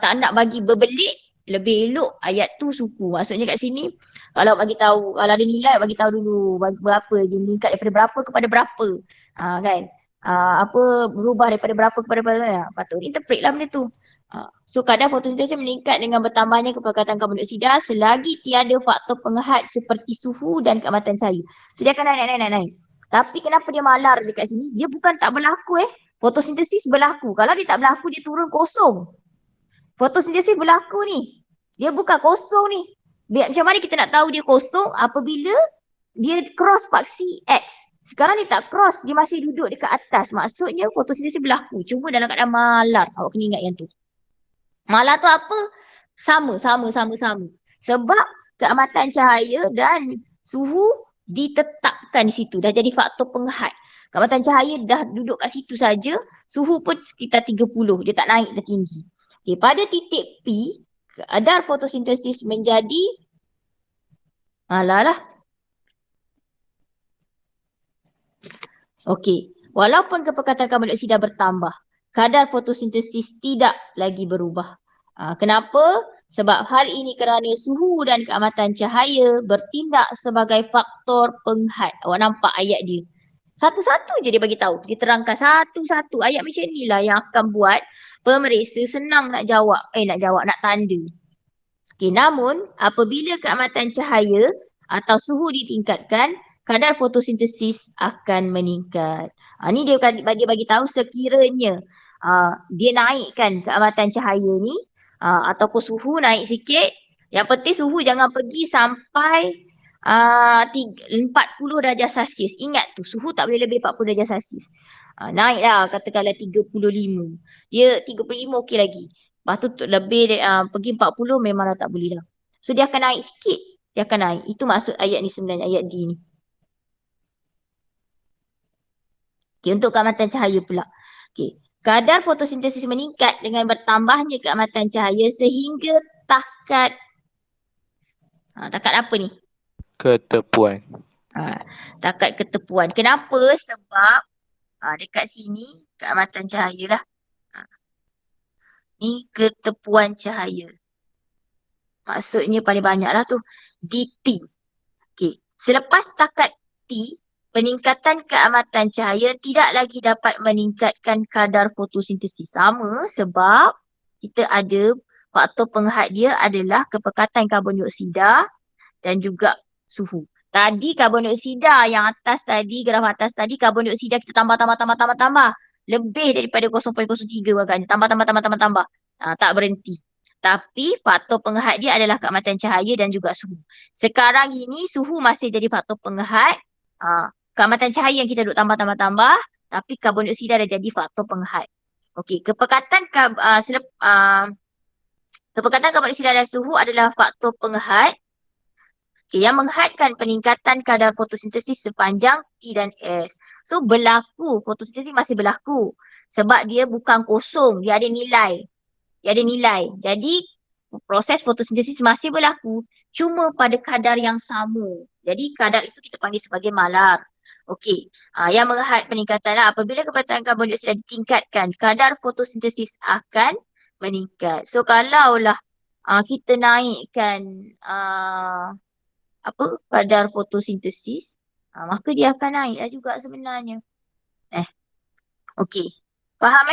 tak nak bagi berbelit, lebih elok ayat tu suku. Maksudnya kat sini kalau bagi tahu, kalau ada nilai bagi tahu dulu berapa je meningkat daripada berapa kepada berapa. Kan? Berubah daripada berapa kepada berapa. Patut interpret lah benda tu. So kadar fotosintesis meningkat dengan bertambahnya kepekatan karbon dioksida selagi tiada faktor pengehat seperti suhu dan keamatan cahaya. So dia akan naik. Tapi kenapa dia malar dekat sini? Dia bukan tak berlaku fotosintesis berlaku. Kalau dia tak berlaku dia turun kosong. Fotosintesis berlaku ni. Dia bukan kosong ni. Macam mana kita nak tahu dia kosong apabila dia cross paksi X. Sekarang dia tak cross, dia masih duduk dekat atas. Maksudnya fotosintesis berlaku. Cuma dalam keadaan malar. Awak kena ingat yang tu. Malar tu apa? Sama. Sebab keamatan cahaya dan suhu ditetapkan di situ. Dah jadi faktor penghad. Keamatan cahaya dah duduk kat situ saja, suhu pun sekitar 30. Dia tak naik, dah tinggi. Okay, pada titik P, kadar fotosintesis menjadi alah. Okey, walaupun kepekatan karbon dioksida bertambah, kadar fotosintesis tidak lagi berubah. Kenapa? Sebab hal ini kerana suhu dan keamatan cahaya bertindak sebagai faktor penghad. Awak nampak ayat dia. Satu-satu je dia bagi tahu. Dia terangkan satu-satu. Ayat macam inilah yang akan buat pemeriksa senang nak jawab. Nak tanda. Okey, namun apabila keamatan cahaya atau suhu ditingkatkan, kadar fotosintesis akan meningkat. Ni dia bagi tahu sekiranya dia naikkan keamatan cahaya ni ataupun suhu naik sikit. Yang penting suhu jangan pergi sampai 40 darjah Celsius. Ingat tu, suhu tak boleh lebih 40 darjah Celsius. Naiklah katakanlah 35. Dia 35 okey lagi. Lepas tu lebih pergi 40 memang dah tak boleh dah. So dia akan naik sikit. Dia akan naik. Itu maksud ayat ni sebenarnya, ayat D ni. Okay, untuk keamatan cahaya pula. Okay. Kadar fotosintesis meningkat dengan bertambahnya keamatan cahaya sehingga takat apa ni? Ketepuan. Takat ketepuan. Kenapa? Sebab dekat sini keamatan cahaya lah. Ni ketepuan cahaya. Maksudnya paling banyak lah tu. DT. Okay. Selepas takat T, peningkatan keamatan cahaya tidak lagi dapat meningkatkan kadar fotosintesis. Sama sebab kita ada faktor penghad dia adalah kepekatan karbon dioksida dan juga suhu. Tadi karbon dioksida yang atas tadi, graf atas tadi, karbon dioksida kita tambah. Lebih daripada 0.03 agaknya. Tambah. Tak berhenti. Tapi faktor penghad dia adalah keamatan cahaya dan juga suhu. Sekarang ini suhu masih jadi faktor penghad. Keamatan cahaya yang kita duk tambah. Tapi karbon dioksida dah jadi faktor penghad. Okey, kepekatan karbon dioksida dan suhu adalah faktor penghad. Okay, yang menghadkan peningkatan kadar fotosintesis sepanjang T dan S. So berlaku, fotosintesis masih berlaku. Sebab dia bukan kosong, dia ada nilai. Jadi proses fotosintesis masih berlaku, cuma pada kadar yang sama. Jadi kadar itu kita panggil sebagai malar. Okey, yang menghad peningkatan lah. Apabila kepekatan karbon dioksida ditingkatkan, kadar fotosintesis akan meningkat. So kalaulah kita naikkan kadar fotosintesis, maka dia akan naik lah juga sebenarnya. Okey. Faham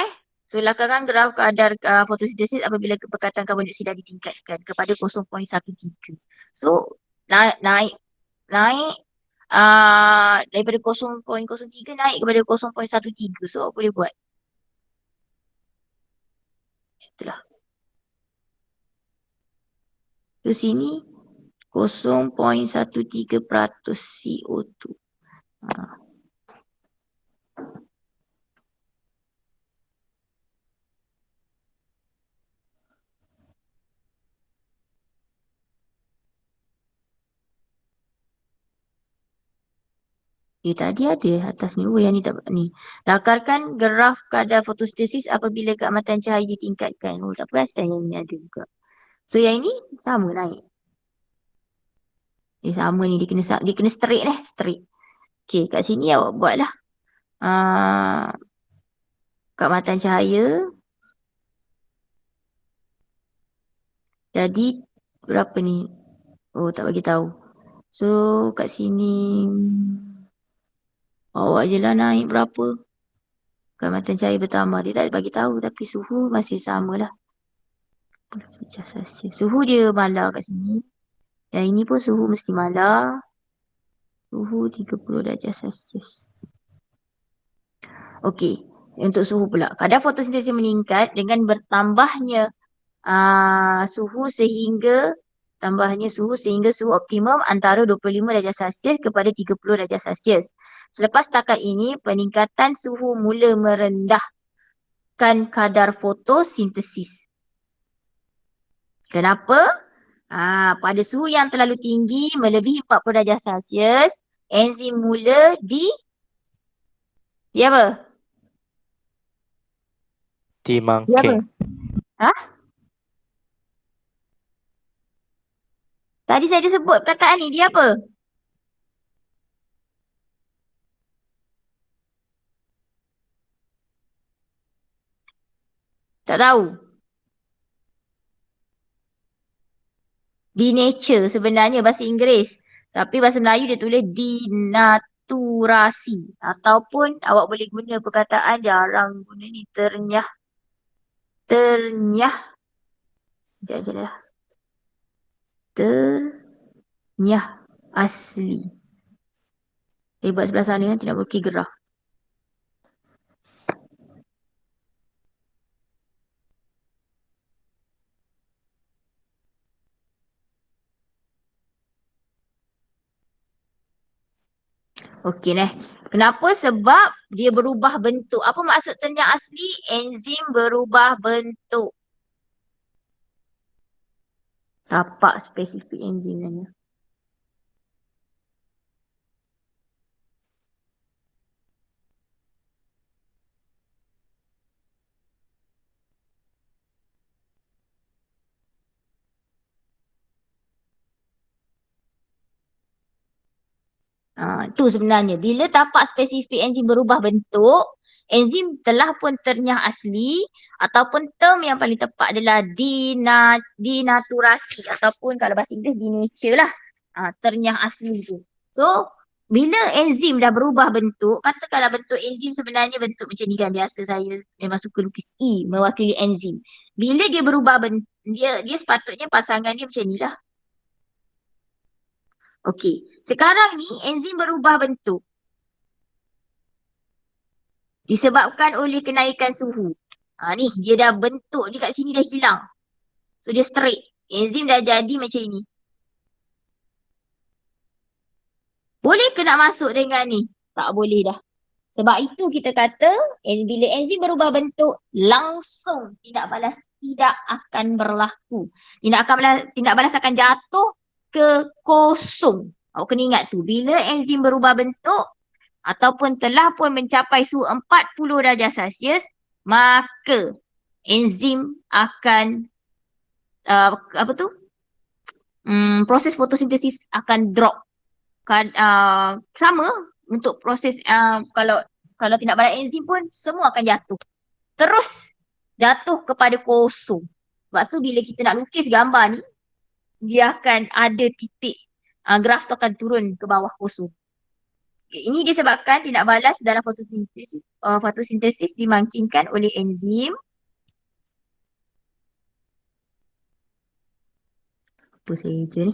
So lakukan graf kadar fotosintesis apabila kepekatan karbon dioksida ditingkatkan kepada 0.13. So naik daripada 0.03 naik kepada 0.13. So boleh buat. Itulah. Ke sini 0.13% CO2. Tadi ada atas ni. Yang ni tak ni. Lakarkan graf kadar fotosintesis apabila keamatan cahaya ditingkatkan. Tak perasan yang ni ada juga. So yang ini sama naik. Sama ni dia kena straight straight. Okey, kat sini awak buatlah. Keamatan cahaya. Jadi berapa ni? Oh, tak bagi tahu. So kat sini awak je lah naik berapa. Keamatan cahaya bertambah. Dia tak bagi tahu tapi suhu masih sama lah. Suhu dia malar kat sini. Yang ini pun suhu mesti malar. Suhu 30 darjah Celsius. Okey. Untuk suhu pula. Kadar fotosintesis meningkat dengan bertambahnya suhu sehingga tambahnya suhu sehingga suhu optimum antara 25 darjah Celsius kepada 30 darjah Celsius. Selepas takat ini, peningkatan suhu mula merendahkan kadar fotosintesis. Kenapa? Pada suhu yang terlalu tinggi, melebihi 40 darjah Celsius, enzim mula di apa? Dia apa? Dimangking. Tadi saya dah sebut perkataan ni, dia apa? Tak tahu. Denature sebenarnya bahasa Inggeris. Tapi bahasa Melayu dia tulis dinaturasi. Ataupun awak boleh guna perkataan jarang guna ni. Ternyah. Sekejap dah. Ternyah asli. Buat sebelah sana nanti nak berkira gerah. Okey neh. Kenapa? Sebab dia berubah bentuk. Apa maksud ternyah asli? Enzim berubah bentuk. Tapak spesifik enzim sebenarnya. Itu sebenarnya. Bila tapak spesifik enzim berubah bentuk, enzim telah pun ternyah asli ataupun term yang paling tepat adalah dinaturasi ataupun kalau bahasa Inggeris denature lah. Ternyah asli tu. So, bila enzim dah berubah bentuk, katakanlah bentuk enzim sebenarnya bentuk macam ni kan. Biasa saya memang suka lukis E mewakili enzim. Bila dia berubah bentuk, dia sepatutnya pasangan dia macam ni lah. Okey, sekarang ni enzim berubah bentuk. Disebabkan oleh kenaikan suhu. Ni dia dah bentuk ni kat sini dah hilang. So dia straight. Enzim dah jadi macam ini. Boleh ke nak masuk dengan ni? Tak boleh dah. Sebab itu kita kata bila enzim berubah bentuk langsung tindak balas tidak akan berlaku. Tindak balas akan jatuh ke kosong. Awak kena ingat tu. Bila enzim berubah bentuk ataupun telah pun mencapai suhu 40 darjah Celsius, maka enzim akan proses fotosintesis akan drop. Sama untuk proses kalau tindak balas enzim pun semua akan jatuh. Terus jatuh kepada kosong. Sebab tu bila kita nak lukis gambar ni, dia akan ada titik. Graf tu akan turun ke bawah kosong. Ini disebabkan tindak balas dalam fotosintesis dimangkinkan oleh enzim. Apa saja ni?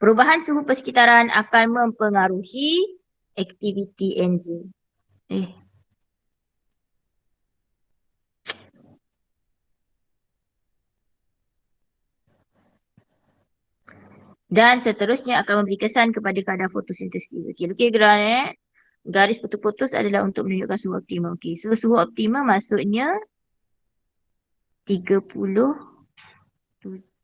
Perubahan suhu persekitaran akan mempengaruhi aktiviti enzim. Dan seterusnya akan memberi kesan kepada kadar fotosintesis. Okey, lukis graf garis putus-putus adalah untuk menunjukkan suhu optimum. Okey, so suhu optimum maksudnya 30,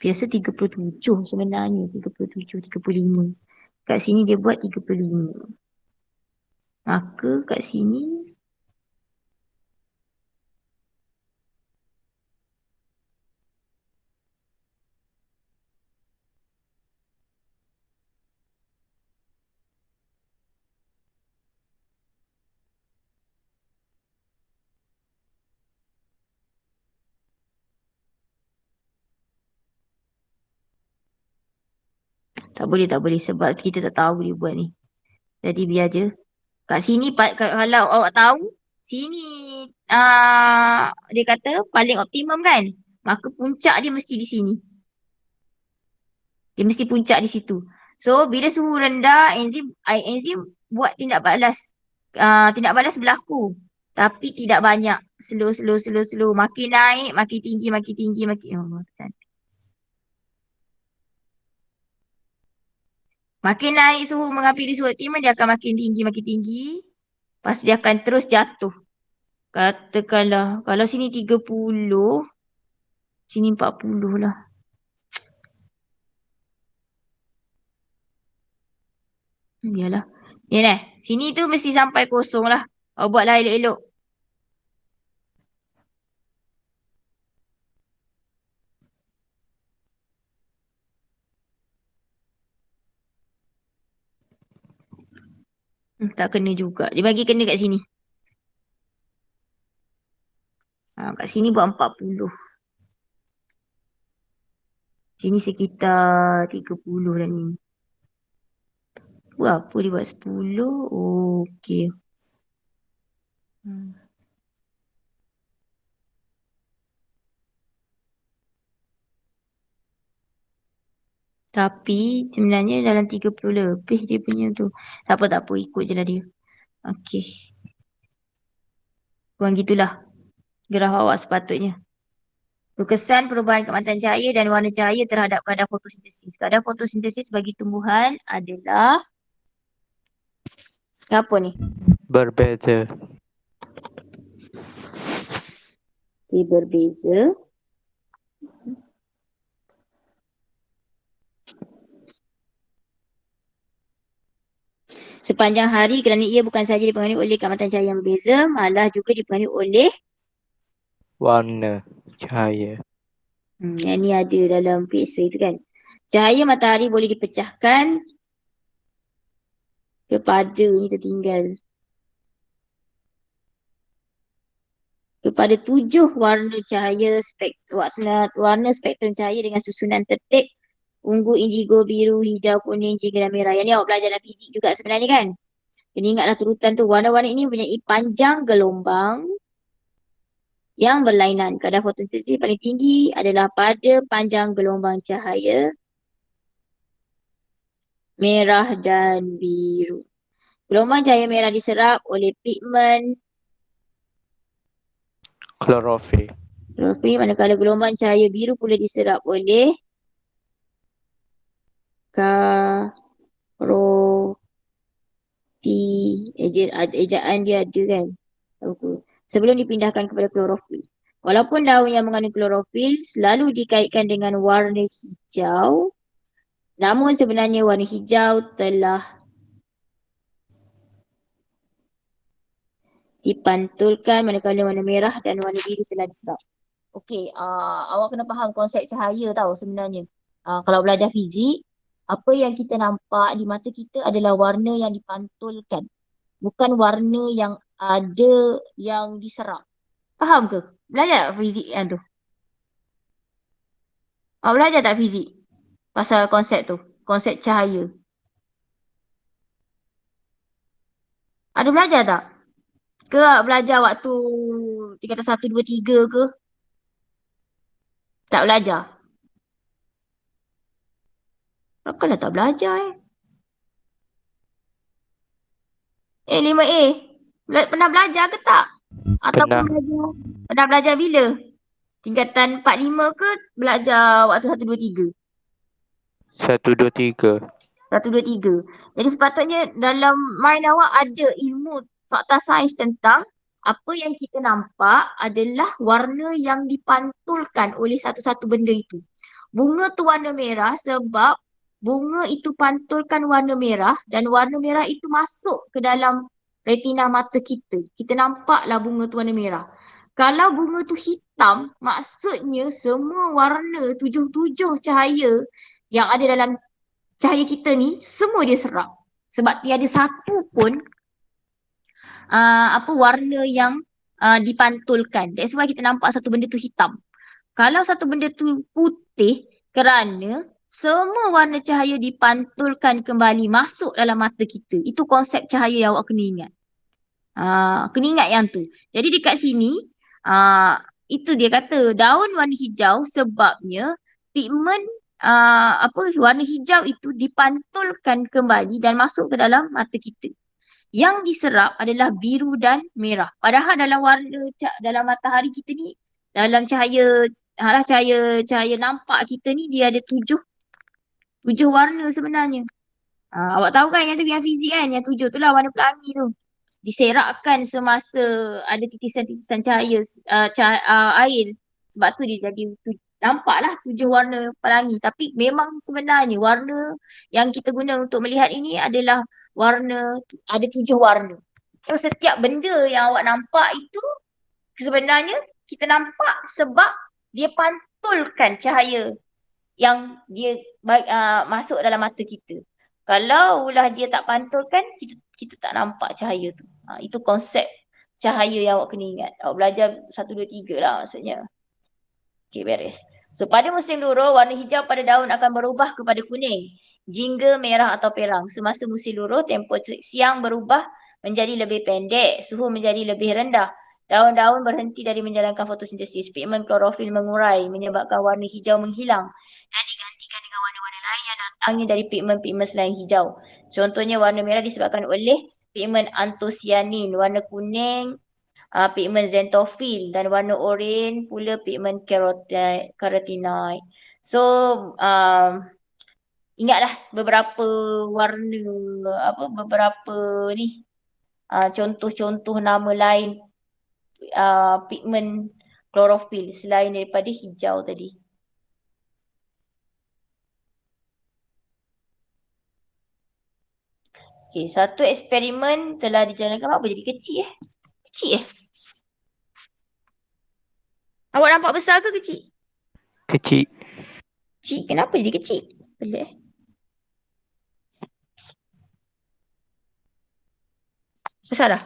biasa 37 sebenarnya, 37, 35. Kat sini dia buat 35. Maka kat sini tak boleh sebab kita tak tahu dia buat ni. Jadi biar je. Kat sini kalau awak tahu, sini dia kata paling optimum kan? Maka puncak dia mesti di sini. Dia mesti puncak di situ. So bila suhu rendah, enzim buat tindak balas berlaku. Tapi tidak banyak. Slow. Makin naik, makin tinggi. Oh, cantik. Makin naik suhu menghampiri suhu optimum, dia akan makin tinggi. Lepas tu dia akan terus jatuh. Katakanlah, kalau sini 30, sini 40 lah. Biarlah. Ni sini tu mesti sampai kosong lah. Awak buatlah elok-elok. Tak kena juga. Dia bagi kena kat sini. Kat sini buat 40. Sini sekitar 30 dah ni. Buat apa dia buat 10? Oh, okey. Tapi sebenarnya dalam 30 lebih dia punya tu. Tak apa. Ikut je lah dia. Okey. Kurang gitulah. Graf awak sepatutnya. Kesan perubahan kemantan cahaya dan warna cahaya terhadap kadar fotosintesis. Kadar fotosintesis bagi tumbuhan adalah apa ni? Berbeza. Okay, berbeza. Sepanjang hari kerana ia bukan sahaja dipengaruhi oleh kemantan cahaya yang berbeza, malah juga dipengaruhi oleh Warna cahaya. yang ni ada dalam pixel tu kan. Cahaya matahari boleh dipecahkan kepada ni tertinggal. Kepada 7 warna cahaya warna spektrum cahaya dengan susunan tertib ungu, indigo, biru, hijau, kuning, jingga dan merah. Yang ni awak belajar dalam fizik juga sebenarnya kan. Kena ingatlah turutan tu. Warna-warna ini mempunyai panjang gelombang yang berlainan. Kadar fotosintesis paling tinggi adalah pada panjang gelombang cahaya merah dan biru. Gelombang cahaya merah diserap oleh pigmen Klorofil. manakala gelombang cahaya biru pula diserap oleh ejaan dia ada kan. Sebelum dipindahkan kepada klorofil. Walaupun daun yang mengandung klorofil selalu dikaitkan dengan warna hijau, namun sebenarnya warna hijau telah dipantulkan manakala warna merah dan warna biru telah diserap. Okey, awak kena faham konsep cahaya tau sebenarnya. Kalau belajar fizik, apa yang kita nampak di mata kita adalah warna yang dipantulkan. Bukan warna yang ada yang diserap. Faham ke? Belajar tak fizik yang tu? Awak belajar tak fizik? Pasal konsep tu. Konsep cahaya. Ada belajar tak? Ke belajar waktu tingkatan 1, 2, 3 ke? Tak belajar? Takkanlah tak belajar 5A. Pernah belajar ke tak? Ataupun pernah belajar bila? Tingkatan 4, 5 ke belajar waktu 1, 2, 3? 1, 2, 3. 1, 2, 3. Jadi sepatutnya dalam mind awak ada ilmu fakta sains tentang apa yang kita nampak adalah warna yang dipantulkan oleh satu-satu benda itu. Bunga tu warna merah sebab bunga itu pantulkan warna merah dan warna merah itu masuk ke dalam retina mata kita. Kita nampaklah bunga tu warna merah. Kalau bunga tu hitam, maksudnya semua warna 7 cahaya yang ada dalam cahaya kita ni semua dia serap. Sebab tiada satu pun warna yang dipantulkan. That's why kita nampak satu benda tu hitam. Kalau satu benda tu putih kerana semua warna cahaya dipantulkan kembali masuk dalam mata kita. Itu konsep cahaya yang awak kena ingat. Kena ingat yang tu. Jadi dekat sini itu dia kata daun warna hijau sebabnya pigmen warna hijau itu dipantulkan kembali dan masuk ke dalam mata kita. Yang diserap adalah biru dan merah. Padahal dalam warna dalam matahari kita ni, dalam cahaya nampak kita ni dia ada tujuh warna sebenarnya. Awak tahu kan yang tu yang fizik kan, yang tujuh tu lah warna pelangi tu. Diserakkan semasa ada titisan-titisan air. Sebab tu dia jadi nampaklah tujuh warna pelangi. Tapi memang sebenarnya warna yang kita guna untuk melihat ini adalah ada tujuh warna. So setiap benda yang awak nampak itu sebenarnya kita nampak sebab dia pantulkan cahaya yang dia masuk dalam mata kita. Kalau ulah dia tak pantulkan, kita tak nampak cahaya tu. Itu konsep cahaya yang awak kena ingat. Awak belajar 1, 2, 3 lah maksudnya. Okay, beres. So, pada musim luruh, warna hijau pada daun akan berubah kepada kuning, jingga, merah atau perang. Semasa musim luruh, tempoh siang berubah menjadi lebih pendek, suhu menjadi lebih rendah. Daun-daun berhenti dari menjalankan fotosintesis. Pigmen klorofil mengurai, menyebabkan warna hijau menghilang dan digantikan dengan warna-warna lain yang datangnya dari pigmen-pigmen selain hijau. Contohnya warna merah disebabkan oleh pigmen antosianin, warna kuning pigmen xanthophyll dan warna oranye pula pigmen carotenoid. So ingatlah beberapa warna beberapa ni contoh-contoh nama lain pigmen klorofil selain daripada hijau tadi. Okey, satu eksperimen telah dijalankan. Apa jadi kecil Kecil Awak nampak besar ke kecil? Kecil. Kecil. Kenapa jadi kecil? Pelik. Besar dah?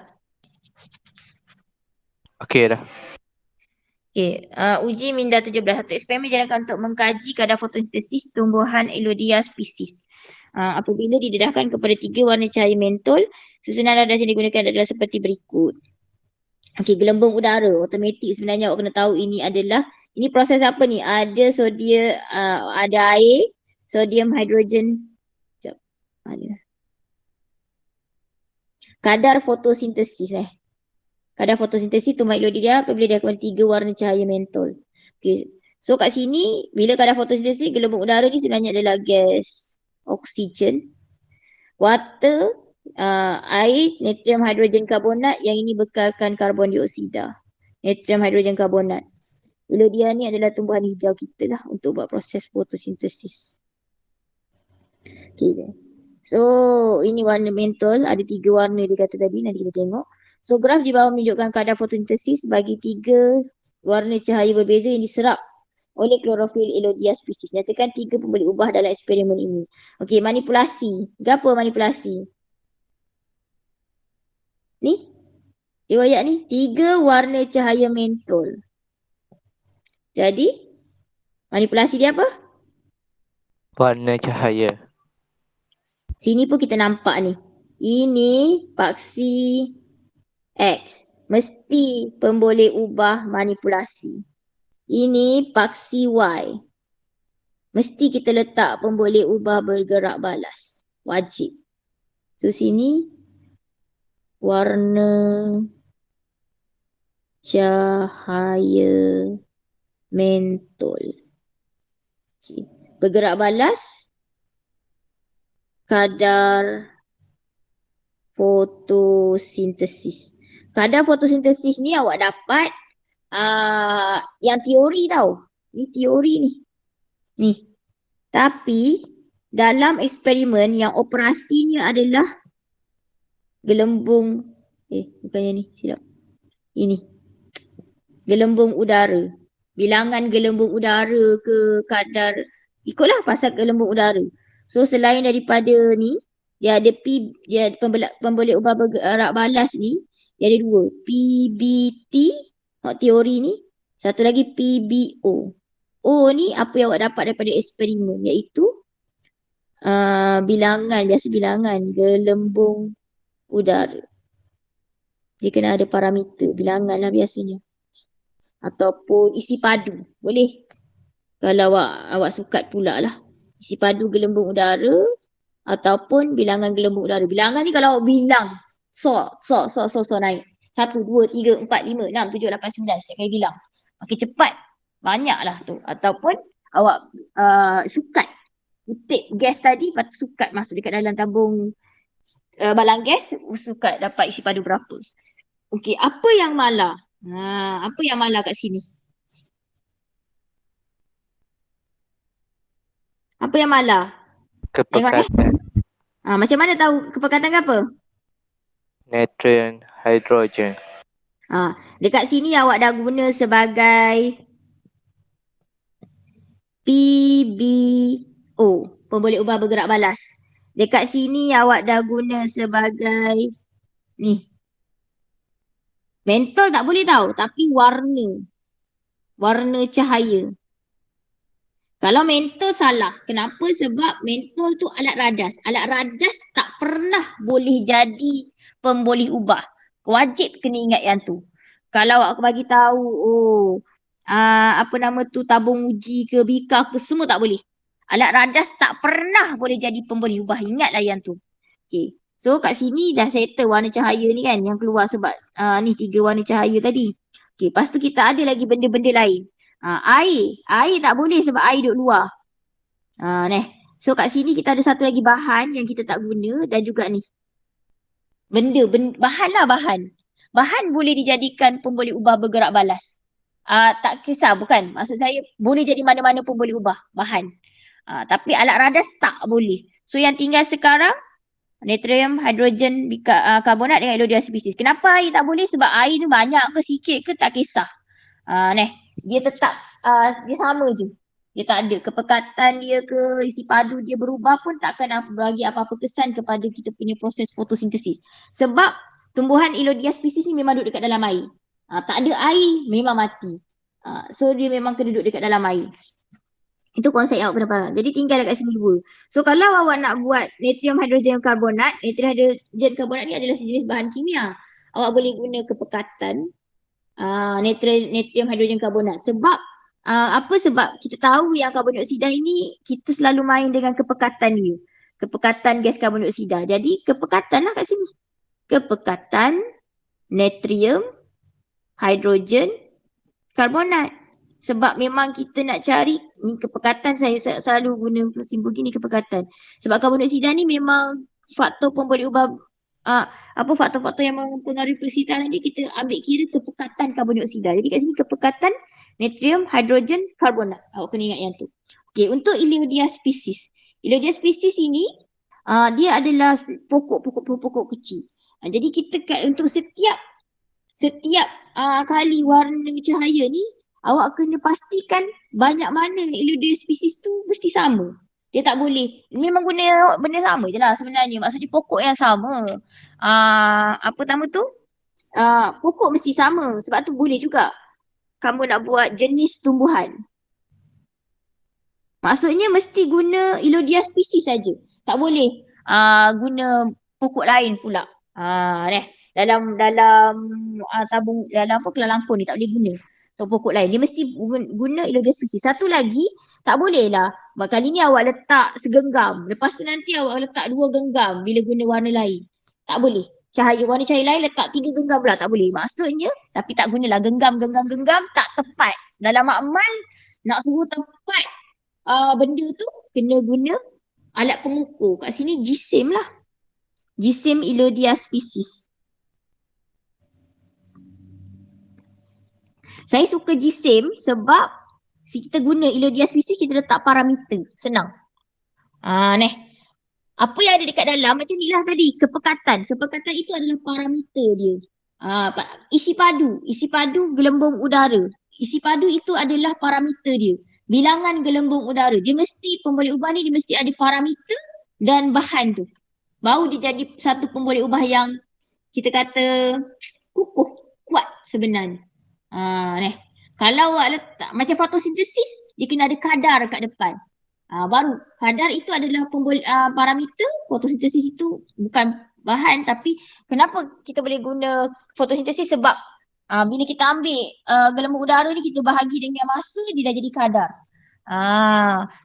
Okey dah. Okay. Uji minda 17. Satu eksperimen dijalankan untuk mengkaji kadar fotosintesis tumbuhan Elodea species. Apabila didedahkan kepada 3 warna cahaya mentol, susunan radas yang digunakan adalah seperti berikut. Okey, gelembung udara automatik sebenarnya awak kena tahu ini proses apa ni? Ada sodium, ada air, sodium hidrogen. Sekejap. Kadar fotosintesis kadar fotosintesis tumbuhan Elodea apabila dia akan 3 warna cahaya mentol. Okay. So kat sini bila kadar fotosintesis gelembung udara ni sebenarnya adalah gas oksigen, water, air, natrium hidrogen karbonat, yang ini bekalkan karbon dioksida. Natrium hidrogen karbonat. Elodea ni adalah tumbuhan hijau kita lah untuk buat proses fotosintesis. Okay. So ini warna mentol, ada 3 warna dia kata tadi, nanti kita tengok. So graf di bawah menunjukkan kadar fotosintesis bagi 3 warna cahaya berbeza yang diserap oleh klorofil Elodea species. Nyatakan 3 pembeli ubah dalam eksperimen ini. Okey, manipulasi. Apa manipulasi? Ni? Riwayat ni 3 warna cahaya mentol. Jadi manipulasi dia apa? Warna cahaya. Sini pun kita nampak ni. Ini paksi X. Mesti pemboleh ubah manipulasi. Ini paksi Y. Mesti kita letak pemboleh ubah bergerak balas. Wajib. So sini warna cahaya mentol. Okay. Bergerak balas kadar fotosintesis. Kadar fotosintesis ni awak dapat yang teori tau. Ni teori ni. Ni. Tapi dalam eksperimen yang operasinya adalah gelembung bukannya ni, silap. Ini. Gelembung udara. Bilangan gelembung udara ke kadar ikutlah pasal gelembung udara. So selain daripada ni dia ada pemboleh ubah bergerak balas ni, dia ada 2. PBT teori ni, satu lagi PBO. O ni apa yang awak dapat daripada eksperimen, iaitu biasa bilangan gelembung udara. Dia kena ada parameter bilangan lah biasanya. Ataupun isi padu, boleh. Kalau awak sukat pula lah. Isi padu gelembung udara ataupun bilangan gelembung udara. Bilangan ni kalau awak bilang So naik. 1, 2, 3, 4, 5, 6, 7, 8, 9 setiap kali bilang. Makin cepat. Banyaklah tu. Ataupun awak sukat. Kutip gas tadi, lepas tu sukat masuk dekat dalam tabung balang gas, sukat dapat isi padu berapa. Okey, apa yang malah? Apa yang malah kat sini? Apa yang malah? Tengok ni. Kepekatan. Macam mana tahu kepekatan ke apa? Nitrogen, hidrogen. Dekat sini awak dah guna sebagai PBO, pemboleh ubah bergerak balas. Dekat sini awak dah guna sebagai ni. Mentol tak boleh tahu, tapi warna cahaya. Kalau mentol salah. Kenapa? Sebab mentol tu alat radas. Alat radas tak pernah boleh jadi pemboleh ubah. Wajib kena ingat yang tu. Kalau aku bagi tahu, apa nama tu, tabung uji ke, bika ke, semua tak boleh. Alat radas tak pernah boleh jadi pemboleh ubah. Ingatlah yang tu. Okay. So kat sini dah settle warna cahaya ni kan yang keluar sebab ni 3 warna cahaya tadi. Okay. Lepas tu kita ada lagi benda-benda lain. Air. Air tak boleh sebab air duduk luar. Neh. So kat sini kita ada satu lagi bahan yang kita tak guna dan juga ni. Bahan lah bahan. Bahan boleh dijadikan pemboleh ubah bergerak balas. Tak kisah, bukan. Maksud saya boleh jadi mana-mana pun boleh ubah bahan. Tapi alat radas tak boleh. So yang tinggal sekarang natrium, hidrogen, karbonat dengan iodia spesies. Kenapa air tak boleh? Sebab air ni banyak ke sikit ke tak kisah. Dia tetap dia sama je. Dia tak ada kepekatan dia ke isi padu dia berubah pun takkan bagi apa-apa kesan kepada kita punya proses fotosintesis. Sebab tumbuhan iodia spesies ni memang duduk dekat dalam air. Tak ada air memang mati. So dia memang kena duduk dekat dalam air. Itu konsep yang awak kena faham. Jadi tinggal dekat sini 2. So kalau awak nak buat natrium hidrogen karbonat, natrium hidrogen karbonat ni adalah sejenis bahan kimia. Awak boleh guna kepekatan natrium hidrogen karbonat. Sebab apa? Sebab kita tahu yang karbon dioksida ini kita selalu main dengan kepekatan dia. Kepekatan gas karbon dioksida. Jadi kepekatan lah kat sini. Kepekatan natrium hidrogen karbonat. Sebab memang kita nak cari ni kepekatan, saya selalu guna simbol gini kepekatan. Sebab karbon dioksida ni memang faktor pemboleh ubah faktor-faktor yang mempengaruhi persitaran dia, kita ambil kira kepekatan karbon dioksida. Jadi kat sini kepekatan natrium hidrogen karbonat. Awak kena ingat yang tu. Okey, untuk iodia spesies. Iodia spesies ini dia adalah pokok-pokok kecil. Jadi kita untuk setiap kali warna cahaya ni, awak kena pastikan banyak mana iodia spesies tu mesti sama. Dia tak boleh. Memang guna benda sama je lah sebenarnya. Maksudnya pokok yang sama. Apa nama tu? Pokok mesti sama. Sebab tu boleh juga kamu nak buat jenis tumbuhan. Maksudnya mesti guna iodia spesies saja. Tak boleh guna pokok lain pula. Dalam tabung, dalam kelangkung ni tak boleh guna untuk pokok lain. Dia mesti guna iodia spesies. Satu lagi, tak boleh lah. Kali ni awak letak segenggam. Lepas tu nanti awak letak 2 genggam bila guna warna lain. Tak boleh. Warna cahaya lain letak 3 genggam pula. Tak boleh. Maksudnya, tapi tak gunalah genggam tak tepat. Dalam makmal, nak suruh tepat benda tu, kena guna alat pengukur. Kat sini GSIM lah. GSIM iodia spesies. Saya suka GSIM sebab kita guna iodia spesies, kita letak parameter. Senang. Apa yang ada dekat dalam macam ni lah tadi. Kepekatan. Kepekatan itu adalah parameter dia. Isi padu gelembung udara. Isi padu itu adalah parameter dia. Bilangan gelembung udara. Dia mesti, pemboleh ubah ni dia mesti ada parameter dan bahan tu. Baru dia jadi satu pemboleh ubah yang kita kata kukuh, kuat sebenarnya. Kalau awak letak macam fotosintesis, dia kena ada kadar kat depan. Baru kadar itu adalah parameter. Fotosintesis itu bukan bahan, tapi kenapa kita boleh guna fotosintesis? Sebab bila kita ambil gelembung udara ni, kita bahagi dengan masa, dia dah jadi kadar.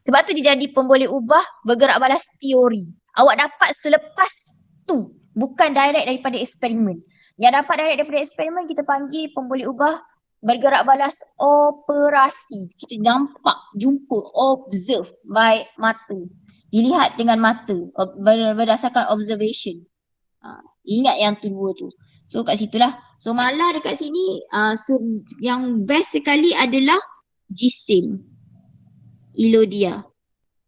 Sebab tu dia jadi pemboleh ubah bergerak balas teori. Awak dapat selepas tu Bukan direct daripada eksperimen. Yang dapat direct daripada eksperimen kita panggil pemboleh ubah bergerak balas operasi. Kita nampak, jumpa, observe by mata. Dilihat dengan mata berdasarkan observation. Ingat yang tu dua tu. So kat situlah. So malah dekat sini yang best sekali adalah GSIM. Ilodia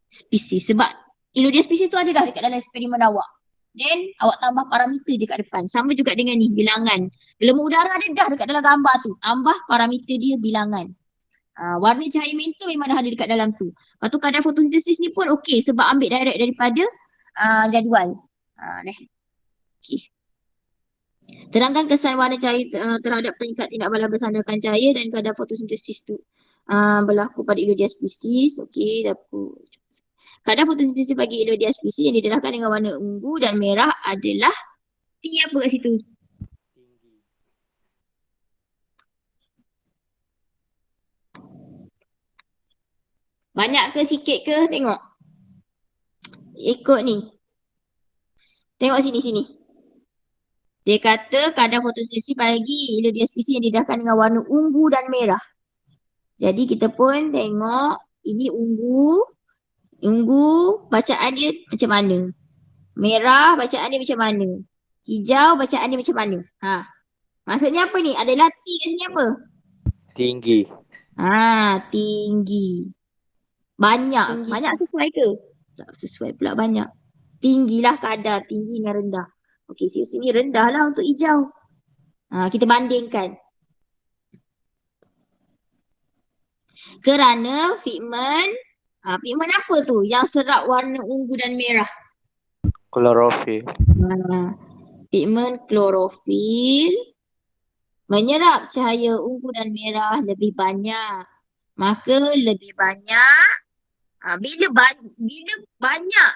spesies. Sebab Ilodia spesies tu ada dah dekat dalam eksperimen awak. Then awak tambah parameter je kat depan. Sama juga dengan ni, bilangan. Gelembung udara ada dah dekat dalam gambar tu. Tambah parameter dia bilangan. Warna cahaya mental memang dah ada dekat dalam tu. Lepas tu kadar fotosintesis ni pun okey sebab ambil direct daripada jadual. Okay. Terangkan kesan warna cahaya terhadap peringkat tindak balas bersandarkan cahaya dan kadar fotosintesis tu berlaku pada Ilodia spesies. Okey, kadar fotosintesis bagi Ilodia spesies yang didedahkan dengan warna ungu dan merah adalah T apa kat situ? Banyak ke sikit ke? Tengok. Ikut ni. Tengok sini. Dia kata kadar fotosintesis bagi Ilodia spesies yang didedahkan dengan warna ungu dan merah. Jadi kita pun tengok ini ungu. Ungu bacaan dia macam mana? Merah bacaan dia macam mana? Hijau bacaan dia macam mana? Maksudnya apa ni? Adalah T kat sini apa? Tinggi. Tinggi. Banyak. Banyak sesuai ke? Tak sesuai pula banyak. Tinggilah kadar. Tinggi dengan rendah. Okey, sini rendah lah untuk hijau. Kita bandingkan. Kerana pigment apa tu yang serap warna ungu dan merah? Klorofil. Pigment klorofil menyerap cahaya ungu dan merah lebih banyak. Maka lebih banyak bila banyak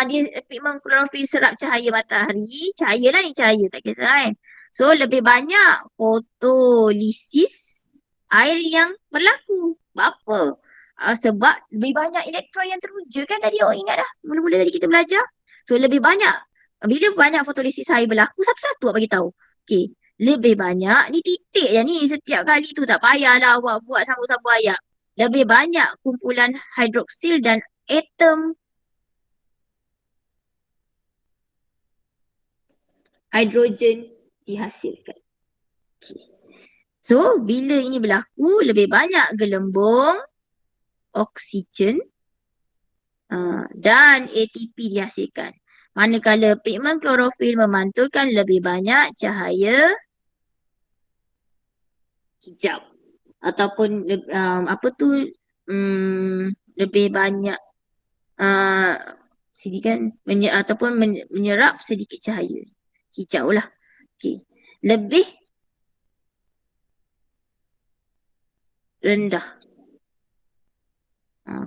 dia pigment klorofil serap cahaya matahari, cahaya lah ni cahaya tak kisah kan. So lebih banyak fotolisis air yang berlaku. Apa? Sebab lebih banyak elektron yang teruja kan tadi awak ingat dah. Mula-mula tadi kita belajar. So lebih banyak. Bila banyak fotolisis air berlaku, satu-satu awak bagi tahu. Okey. Lebih banyak, ni titik je ni setiap kali tu tak payahlah awak buat sambung-sambung ayat. Lebih banyak kumpulan hidroksil dan atom hidrogen dihasilkan. Okay. So, bila ini berlaku, lebih banyak gelembung oksigen dan ATP dihasilkan. Manakala pigment klorofil memantulkan lebih banyak cahaya hijau. Ataupun lebih banyak ataupun menyerap sedikit cahaya hijau lah. Okay. Lebih rendah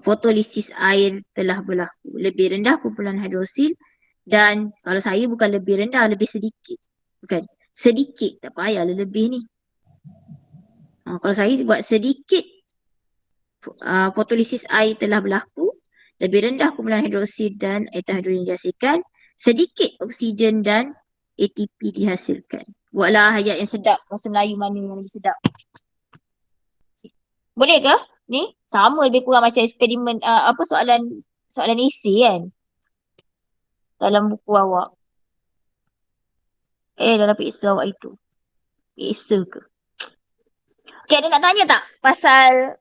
fotolisis air telah berlaku. Lebih rendah kumpulan hidroksil dan kalau saya bukan lebih rendah, lebih sedikit. Bukan, sedikit. Tak payah lebih ni. Kalau saya buat sedikit fotolisis air telah berlaku, lebih rendah kumpulan hidroksil dan atom hidrogen dihasilkan, sedikit oksigen dan ATP dihasilkan. Buatlah ayat yang sedap, bahasa Melayu mana yang lebih sedap. Boleh ke? Ni sama lebih kurang macam eksperimen soalan isi kan dalam buku awak. Dalam PISA awak itu. PISA ke? Okay, ada nak tanya tak pasal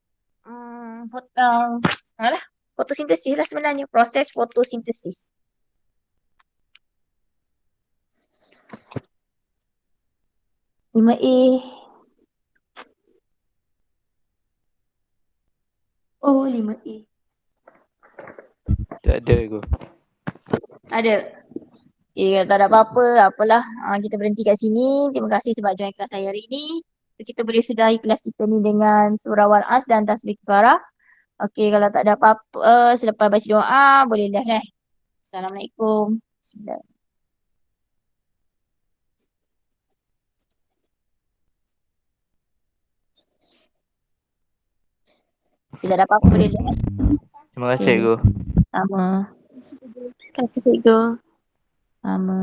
fotosintesis lah sebenarnya, proses fotosintesis. Lima A. Oh, 5A. Tak ada ke? Ada. Tak ada apa-apa. Apalah. Kita berhenti kat sini. Terima kasih sebab join kelas saya hari ini. Kita boleh sudahi kelas kita ni dengan surah Wal-As dan tasbih kifarah. Okey, kalau tak ada apa-apa, selepas baca doa, boleh dah. Assalamualaikum. Bismillah. Tidak ada apa-apa, boleh dah. Terima kasih, cikgu. Sama. Terima kasih, cikgu. Sama.